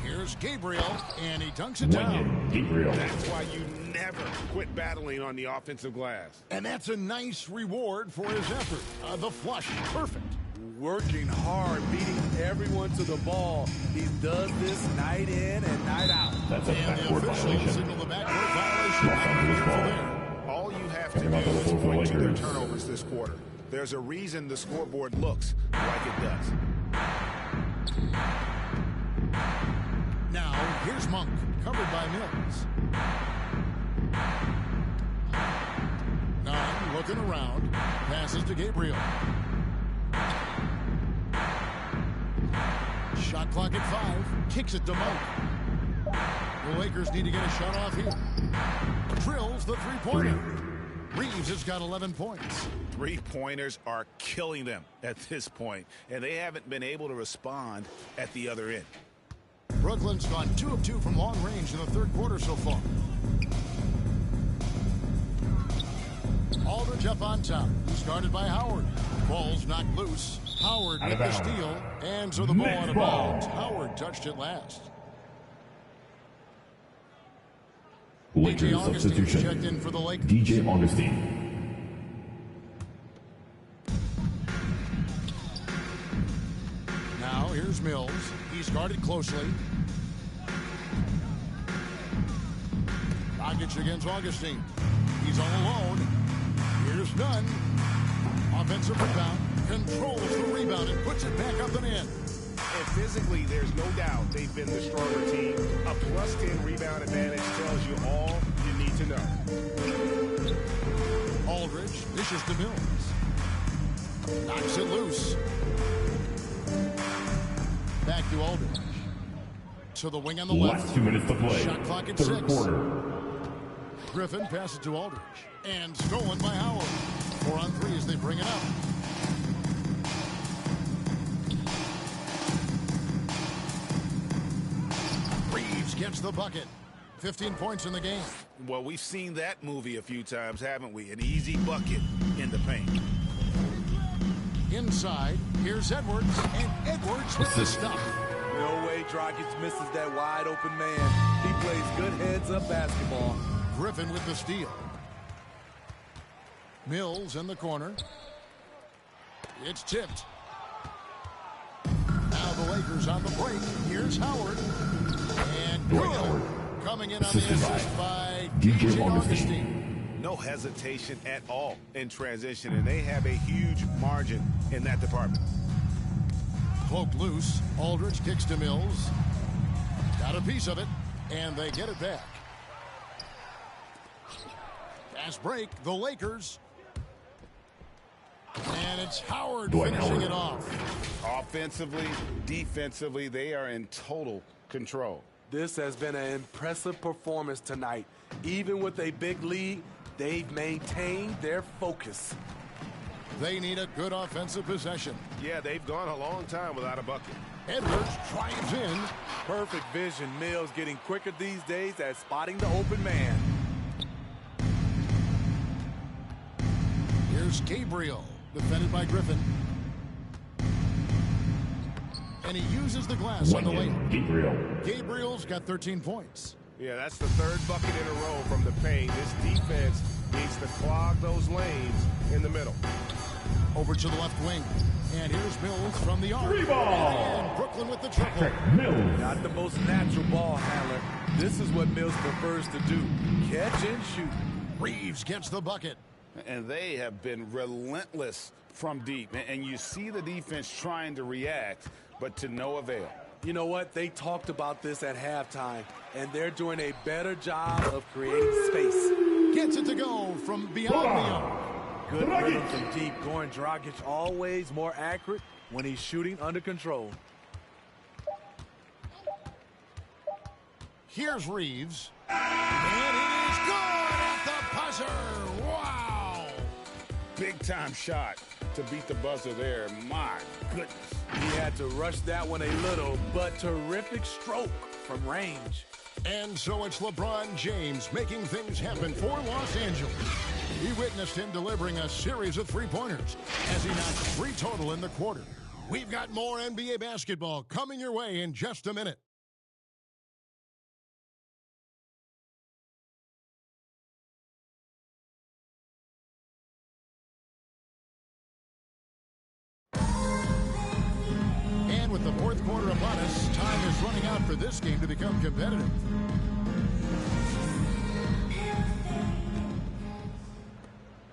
Here's Gabriel, and he dunks it down. That's why you never quit battling on the offensive glass. And that's a nice reward for his effort. The flush, perfect. Working hard, beating everyone to the ball. He does this night in and night out. That's a and the official signal the backcourt violation. All you have to do is point to their turnovers this quarter. There's a reason the scoreboard looks like it does. Now, here's Monk, covered by Mills. Nunn looking around, passes to Gabriel. Shot clock at 5, kicks it to Monk. The Lakers need to get a shot off here. Drills the three-pointer. Reeves has got 11 points. Three-pointers are killing them at this point, and they haven't been able to respond at the other end. Brooklyn's gone 2 of 2 from long range in the third quarter so far. Aldridge up on top. He's guarded by Howard. Ball's knocked loose. Howard with the steal. And so the ball out of bounds. Howard touched it last. Lakers DJ Augustine substitution. checked in for the Lakers. DJ Augustine. Now here's Mills. He's guarded closely. Dragic against Augustine. He's all alone. Here's Nunn. Offensive rebound. Controls the rebound and puts it back up and in. And physically, there's no doubt they've been the stronger team. A +10 rebound advantage tells you all you need to know. Aldridge dishes to Mills. Knocks it loose. Back to Aldridge. To the wing on the left. Last 2 minutes to play. Shot clock at Third 6. quarter. Griffin passes to Aldridge. And stolen by Howard. 4 on 3 as they bring it up. Reeves gets the bucket. 15 points in the game. Well, we've seen that movie a few times, haven't we? An easy bucket in the paint. Inside, here's Edwards, and Edwards with the stop. No way Dragic misses that wide open man. He plays good heads-up basketball. Griffin with the steal. Mills in the corner. It's tipped. Now the Lakers on the break. Here's Howard. And good. Coming in on the assist by DJ Augustine. No hesitation at all in transition, and they have a huge margin in that department. Cloak loose. Aldridge kicks to Mills. Got a piece of it, and they get it back. Fast break, the Lakers. And it's Howard finishing it off. Offensively, defensively, they are in total control. This has been an impressive performance tonight. Even with a big lead, they've maintained their focus. They need a good offensive possession. Yeah, they've gone a long time without a bucket. Edwards drives in. Perfect vision. Mills getting quicker these days at spotting the open man. Here's Gabriel, defended by Griffin. And he uses the glass on the lane. Gabriel's got 13 points. Yeah, that's the third bucket in a row from the paint. This defense needs to clog those lanes in the middle. Over to the left wing. And here's Mills from the arc. And Brooklyn with the triple. Not the most natural ball handler. This is what Mills prefers to do. Catch and shoot. Reeves gets the bucket. And they have been relentless from deep. And you see the defense trying to react, but to no avail. You know what? They talked about this at halftime, and they're doing a better job of creating space. Gets it to go from beyond the arc. Good rhythm from deep. Goran Dragic always more accurate when he's shooting under control. Here's Reeves. And it is good at the buzzer. Wow. Big time shot to beat the buzzer there. My goodness. He had to rush that one a little, but terrific stroke from range. And so it's LeBron James making things happen for Los Angeles. We witnessed him delivering a series of three-pointers as he knocked 3 total in the quarter. We've got more NBA basketball coming your way in just a minute. With the fourth quarter upon us, time is running out for this game to become competitive.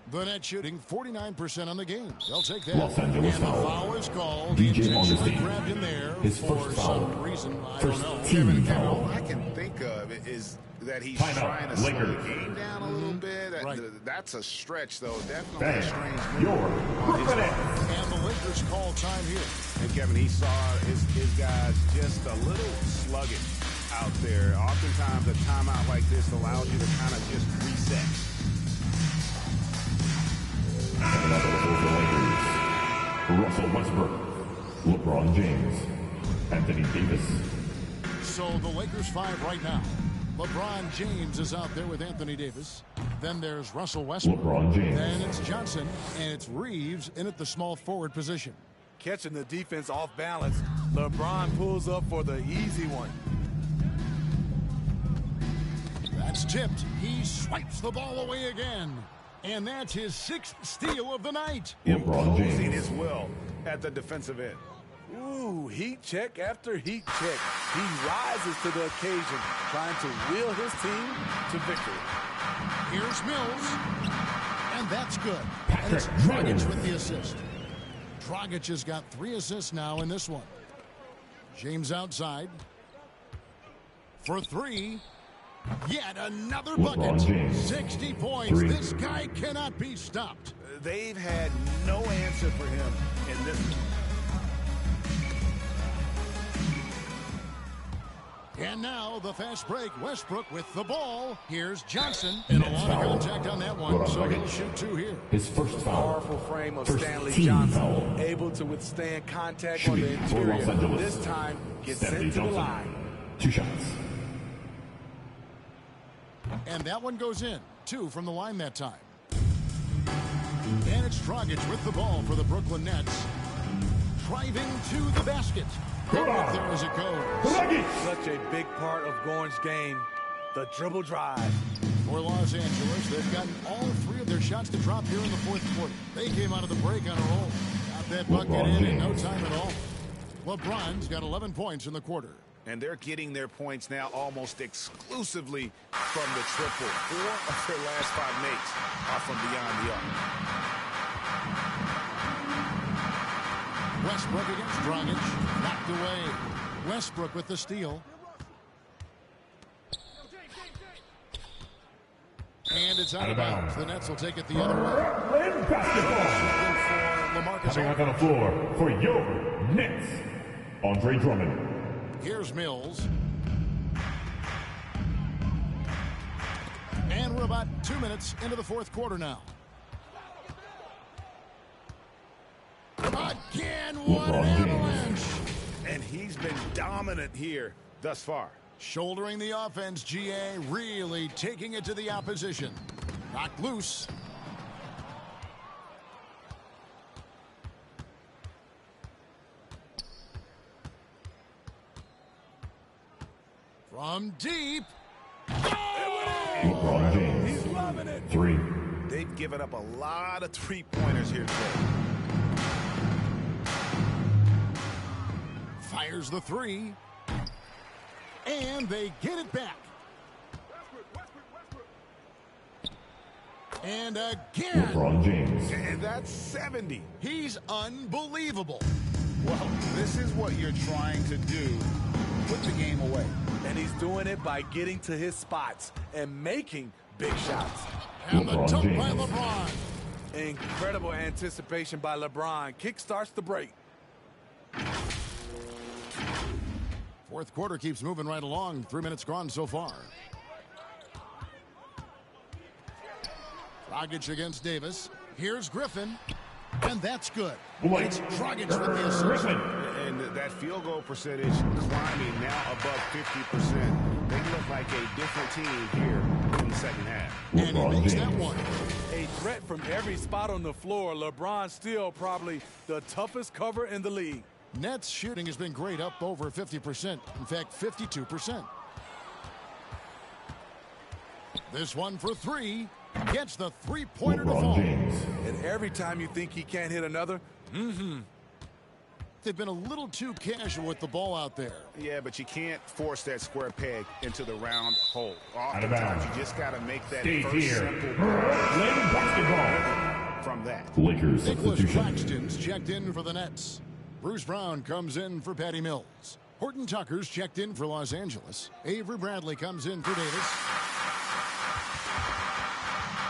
The net shooting 49% on the game. They'll take that. And the foul is called. DJ Augustine. Grabbed in there His for first foul. some reason. I First don't know. team foul. All I can think of is that he's trying to slow the game down a little bit. That's a stretch, though. Definitely a strange move. And the Lakers call time here. And Kevin, he saw his guys just a little sluggish out there. Oftentimes, a timeout like this allows you to kind of just reset. Coming up for the Lakers, Russell Westbrook, LeBron James, Anthony Davis. So the Lakers 5 right now. LeBron James is out there with Anthony Davis. Then there's Russell Westbrook. LeBron James. Then it's Johnson, and it's Reeves in at the small forward position. Catching the defense off balance, LeBron pulls up for the easy one. That's tipped. He swipes the ball away again. And that's his 6th steal of the night. Imposing his will at the defensive end. Ooh, heat check after heat check. He rises to the occasion, trying to wheel his team to victory. Here's Mills. And that's good. And it's Dragic with the assist. Dragic has got 3 assists now in this one. James outside. For 3. Yet another LeBron bucket. James. 60 points. 3. This guy cannot be stopped. They've had no answer for him in this one. And now the fast break. Westbrook with the ball. Here's Johnson. And a lot of contact on that one, so he'll shoot 2 here. His first foul. Powerful frame of First Stanley team Johnson, foul. able to withstand contact Shooting on the for Los interior. Angeles. This time, gets Stanley sent to the Johnson. line. 2 shots. And that one goes in. 2 from the line that time. And it's Dragic with the ball for the Brooklyn Nets. Driving to the basket. And look there as it goes. Such a big part of Gorn's game, the dribble drive. For Los Angeles, they've gotten all 3 of their shots to drop here in the fourth quarter. They came out of the break on a roll. Got that bucket in no time at all. LeBron's got 11 points in the quarter. And they're getting their points now almost exclusively from the triple. 4 of their last 5 makes are from beyond the arc. Westbrook against Dragic. Knocked away. Westbrook with the steal. And it's out of bounds. The Nets will take it the other way. Coming out on the floor for your Nets, Andre Drummond. Here's Mills. And we're about 2 minutes into the fourth quarter now. Again, what an avalanche. And he's been dominant here thus far. Shouldering the offense, GA really taking it to the opposition. Knocked loose. From deep. LeBron James. He's loving it. 3. They've given up a lot of three-pointers here today. Fires the 3. And they get it back. And again. LeBron James. And that's 70. He's unbelievable. Well, this is what you're trying to do. Put the game away. And he's doing it by getting to his spots and making big shots. And the dunk by LeBron. Incredible anticipation by LeBron. Kickstarts the break. Fourth quarter keeps moving right along. 3 minutes gone so far. Dragic against Davis. Here's Griffin. And that's good. It's Dragic with the assist. And that field goal percentage climbing now above 50%. They look like a different team here in the second half. And he makes that one. A threat from every spot on the floor. LeBron still probably the toughest cover in the league. Nets shooting has been great, up over 50%. In fact, 52%. This one for 3. Gets the three-pointer to fall. And every time you think he can't hit another, they've been a little too casual with the ball out there. Yeah, but you can't force that square peg into the round hole. Oftentimes, you just got to make that first simple basketball from that. Lakers Nicholas substitution. Claxton's checked in for the Nets. Bruce Brown comes in for Patty Mills. Horton Tucker's checked in for Los Angeles. Avery Bradley comes in for Davis.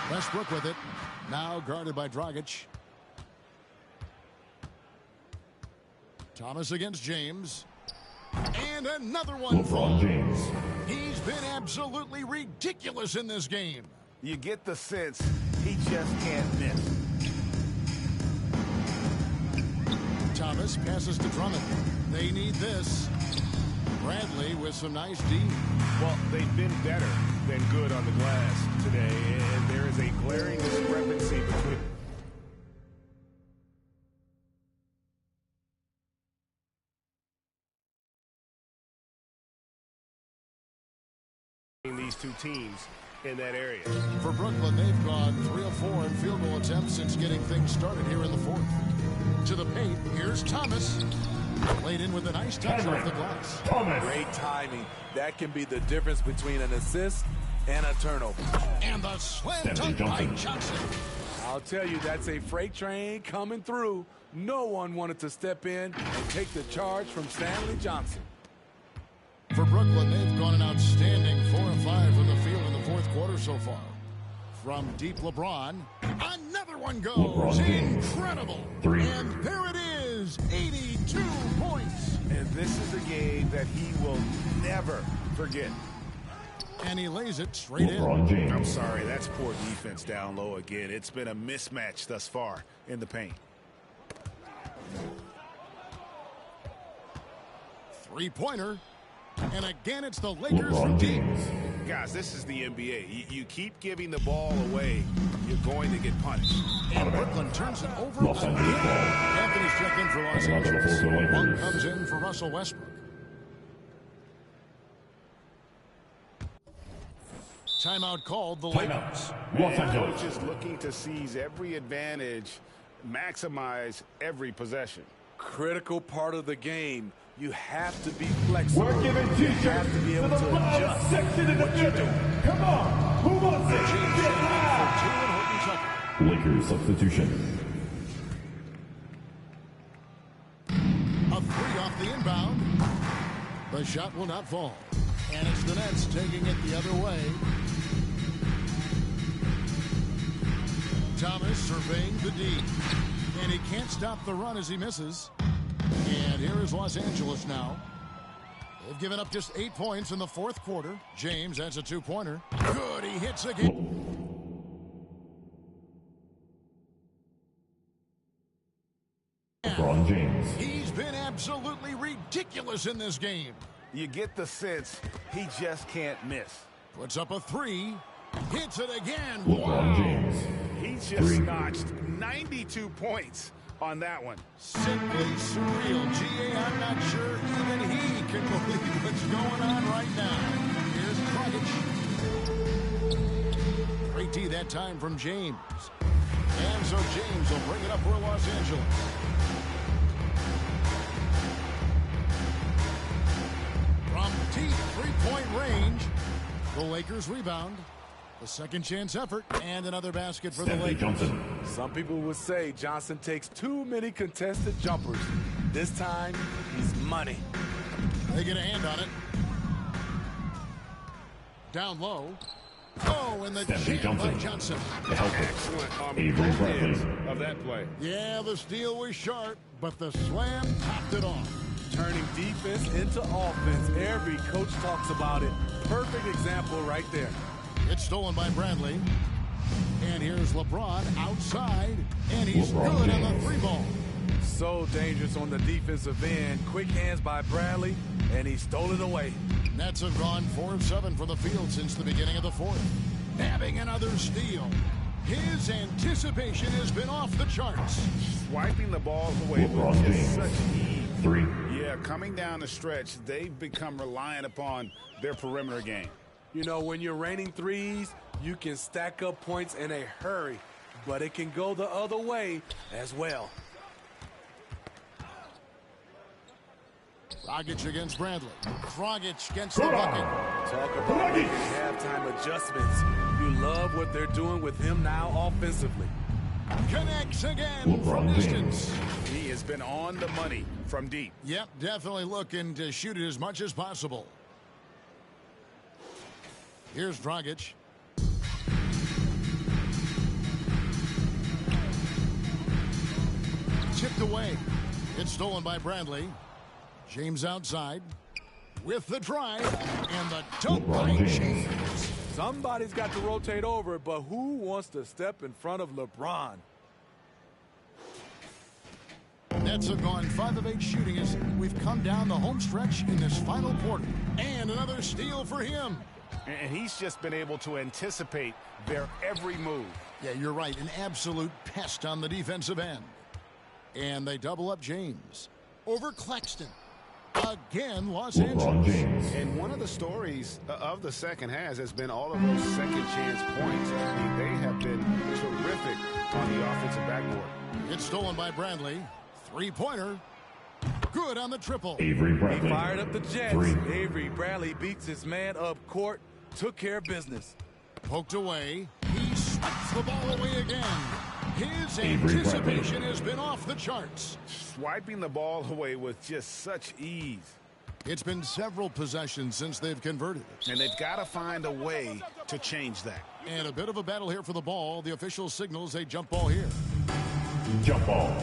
Westbrook with it. Now guarded by Dragic. Thomas against James. And another one. LeBron James. He's been absolutely ridiculous in this game. You get the sense he just can't miss. Thomas passes to Drummond. They need this. Bradley with some nice D. Well, they've been better than good on the glass today, and there is a glaring discrepancy between these two teams in that area. For Brooklyn, they've gone 3 of 4 in field goal attempts since getting things started here in the fourth. To the paint, here's Thomas. Played in with a nice touch off the glass. Great timing. That can be the difference between an assist and a turnover. And the slam dunk by Johnson. I'll tell you, that's a freight train coming through. No one wanted to step in and take the charge from Stanley Johnson. For Brooklyn, they've gone an outstanding 4 of 5 from the quarter so far. From deep LeBron, another one goes. LeBron James. Incredible. 3. And there it is, 82 points. And this is a game that he will never forget. And he lays it straight LeBron in. James. I'm sorry, that's poor defense down low again. It's been a mismatch thus far in the paint. Three-pointer. And again, it's the Lakers from LeBron deep. James. Guys, this is the NBA. You keep giving the ball away, you're going to get punished. And Brooklyn turns it over Los again. Angeles ball. Anthony's checked in for Los And another Angeles. for the Lakers. One comes in for Russell Westbrook. Timeout called the Lakers. Los Angeles. Coach is looking to seize every advantage, maximize every possession. Critical part of the game. You have to be flexible. We're giving You have to be able to adjust what you're doing. Come on, who wants it? James for 2 and Horton second. Lakers substitution. A three off the inbound. The shot will not fall. And it's the Nets taking it the other way. Thomas surveying the D. And he can't stop the run as he misses. And here is Los Angeles now. They've given up just 8 points in the fourth quarter. James has a two-pointer. Good, he hits again. LeBron James. He's been absolutely ridiculous in this game. You get the sense he just can't miss. Puts up a three. Hits it again. LeBron James. He just 3. notched 92 points on that one. Simply surreal. G.A., I'm not sure even he can believe what's going on right now. Here's Dragic. Great D that time from James. And so James will bring it up for Los Angeles. From deep three-point range, the Lakers rebound. A second chance effort and another basket for the Stanley Lakers. Johnson. Some people would say Johnson takes too many contested jumpers. This time, he's money. They get a hand on it. Down low. Oh, and the Stanley jam by Johnson. Johnson. The helper. Excellent on Avery both Bradley. ends of that play. Yeah, the steal was sharp, but the slam topped it off. Turning defense into offense. Every coach talks about it. Perfect example right there. It's stolen by Bradley. And here's LeBron outside, and he's LeBron good on the James. three ball. So dangerous on the defensive end. Quick hands by Bradley, and he stole it away. Nets have gone 4 of 7 for the field since the beginning of the fourth. Nabbing another steal. His anticipation has been off the charts. Swiping the ball away LeBron with James. just such ease. 3. Yeah, coming down the stretch, they've become reliant upon their perimeter game. You know, when you're raining threes, you can stack up points in a hurry, but it can go the other way as well. Dragic against Bradley. Dragic against the bucket. Talk about making halftime adjustments. You love what they're doing with him now offensively. Connects again from LeBron distance. He has been on the money from deep. Yep, definitely looking to shoot it as much as possible. Here's Dragic. Chipped away. It's stolen by Bradley. James outside with the drive and the dunk by James. Somebody's got to rotate over, but who wants to step in front of LeBron? Nets have gone 5 of 8 shooting as we've come down the home stretch in this final quarter. And another steal for him. And he's just been able to anticipate their every move. Yeah, you're right. An absolute pest on the defensive end. And they double up James. Over Claxton. Again, Los LeBron Angeles. James. And one of the stories of the second half has been all of those second chance points. I mean, they have been terrific on the offensive backboard. It's stolen by Bradley. Three-pointer. Good on the triple. Avery Bradley. He fired up the Jets. 3. Avery Bradley beats his man up court, took care of business. Poked away. He swipes the ball away again. His Avery anticipation Bradley. has been off the charts. Swiping the ball away with just such ease. It's been several possessions since they've converted. And they've got to find a way to change that. And a bit of a battle here for the ball. The official signals a jump ball here. Jump ball.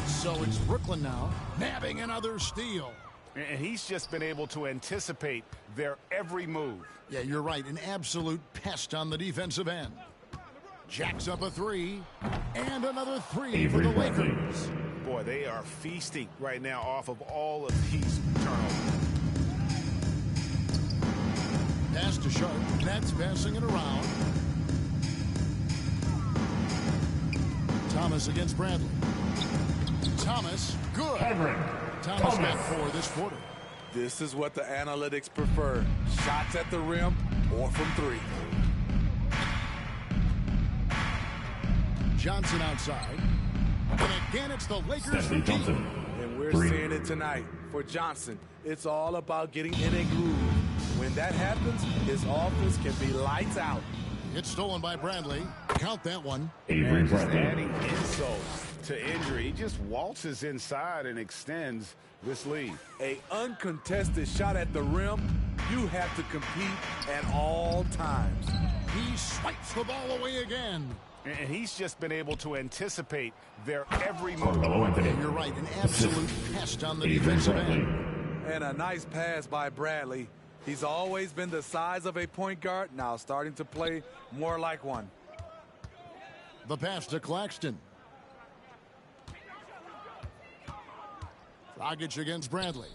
So it's Brooklyn now, nabbing another steal. And he's just been able to anticipate their every move. Yeah, you're right. An absolute pest on the defensive end. Jacks up a three, and another three for the Lakers. Boy, they are feasting right now off of all of these turnovers. Pass to Sharp. Nets passing it around. Thomas against Bradley. Thomas, good. Thomas got 4 this quarter. This is what the analytics prefer. Shots at the rim or from 3. Johnson outside. And again, it's the Lakers for deep. And we're seeing it tonight. For Johnson, it's all about getting in a groove. When that happens, his offense can be lights out. It's stolen by Bradley. Count that one. And just adding insult to injury. He just waltzes inside and extends this lead. A uncontested shot at the rim, you have to compete at all times. He swipes the ball away again. And he's just been able to anticipate their every move. Yeah, you're right, an absolute pest on the defensive end. And a nice pass by Bradley. He's always been the size of a point guard, now starting to play more like one. The pass to Claxton. Dragic against Bradley.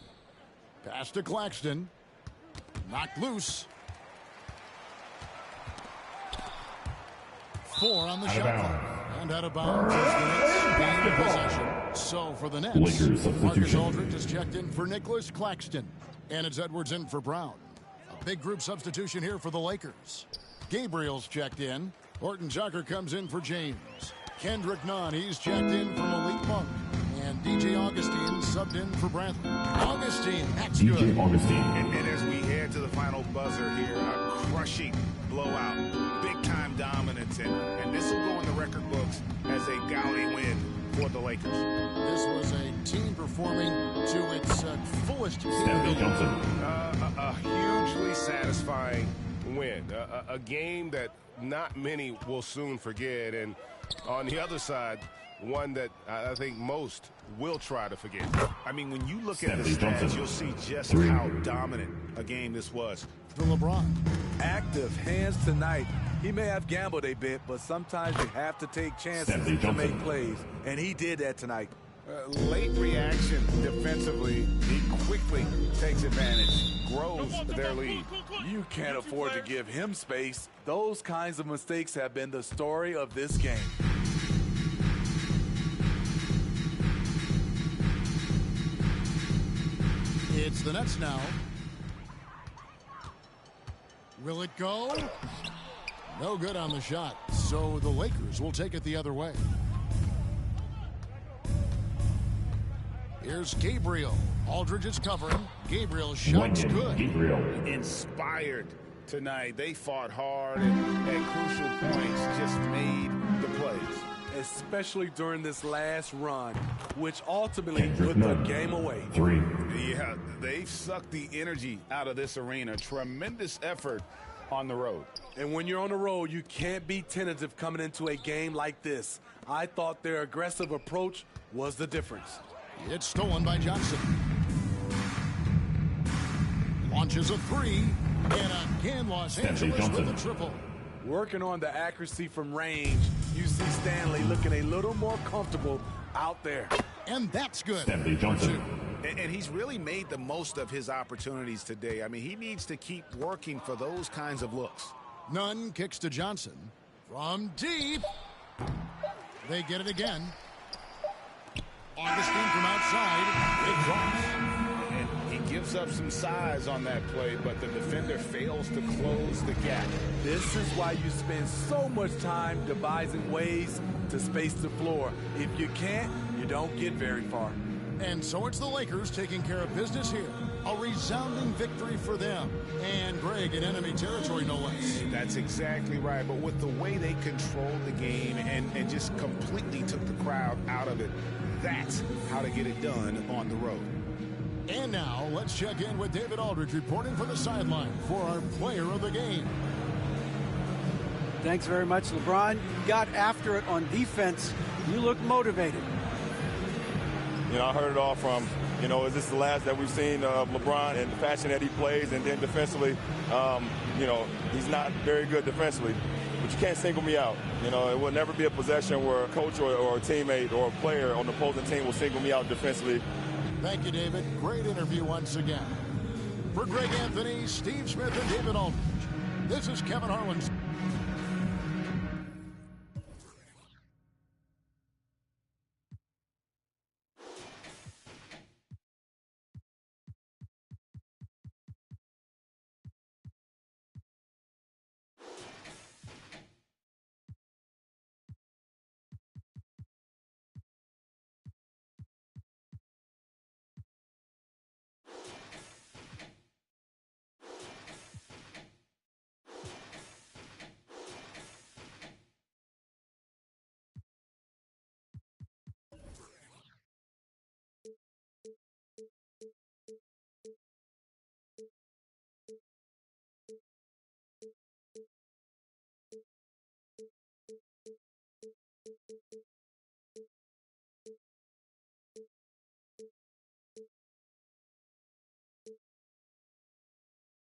Pass to Claxton. Knocked loose. 4 on the shot clock. And out of bounds as the Nets gain possession. So for the Nets, Marcus Aldridge is checked in for Nicholas Claxton. And it's Edwards in for Brown. A big group substitution here for the Lakers. Gabriel's checked in. Horton Tucker comes in for James. Kendrick Nunn, he's checked in for Malik Monk. And DJ Augustine subbed in for Bradley. Augustine, that's good. And as we head to the final buzzer here, a crushing blowout, big-time dominance, and this will go in the record books as a gaudy win for the Lakers. This was a team performing to its fullest capability. A hugely satisfying win, a game that not many will soon forget, and on the other side, one that I think most will try to forget. I mean, when you look at the stats, you'll see just how dominant a game this was. For LeBron. Active hands tonight. He may have gambled a bit, but sometimes you have to take chances to make plays, and he did that tonight. Late reaction defensively. He quickly takes advantage, grows their lead. You can't afford to give him space. Those kinds of mistakes have been the story of this game. It's the Nets now. Will it go? No good on the shot. So the Lakers will take it the other way. Here's Gabriel. Aldridge is covering. Gabriel's shot's good. Inspired tonight. They fought hard and at crucial points just made the plays. Especially during this last run, which ultimately put the game away. Yeah, they've sucked the energy out of this arena. Tremendous effort on the road. And when you're on the road, you can't be tentative coming into a game like this. I thought their aggressive approach was the difference. It's stolen by Johnson. Launches a three, and again Los Angeles with a triple. Working on the accuracy from range, you see Stanley looking a little more comfortable out there. And that's good. Stanley Johnson. And he's really made the most of his opportunities today. I mean, he needs to keep working for those kinds of looks. Nunn kicks to Johnson. From deep. They get it again. Augustine from outside. It drops. And he gives up some size on that play, but the defender fails to close the gap. This is why you spend so much time devising ways to space the floor. If you can't, you don't get very far. And so it's the Lakers taking care of business here A resounding victory for them. And, Greg, in enemy territory, no less. That's exactly right. But with the way they controlled the game and just completely took the crowd out of it, that's how to get it done on the road. And now, let's check in with David Aldridge reporting from the sideline for our player of the game. Thanks very much, LeBron. You got after it on defense. You look motivated. You know, I heard it all from, you know, is this the last that we've seen of LeBron and the fashion that he plays? And then defensively, you know, he's not very good defensively. But you can't single me out. You know, it will never be a possession where a coach or a teammate or a player on the opposing team will single me out defensively. Thank you, David. Great interview once again. For Greg Anthony, Steve Smith, and David Aldridge, this is Kevin Harlan.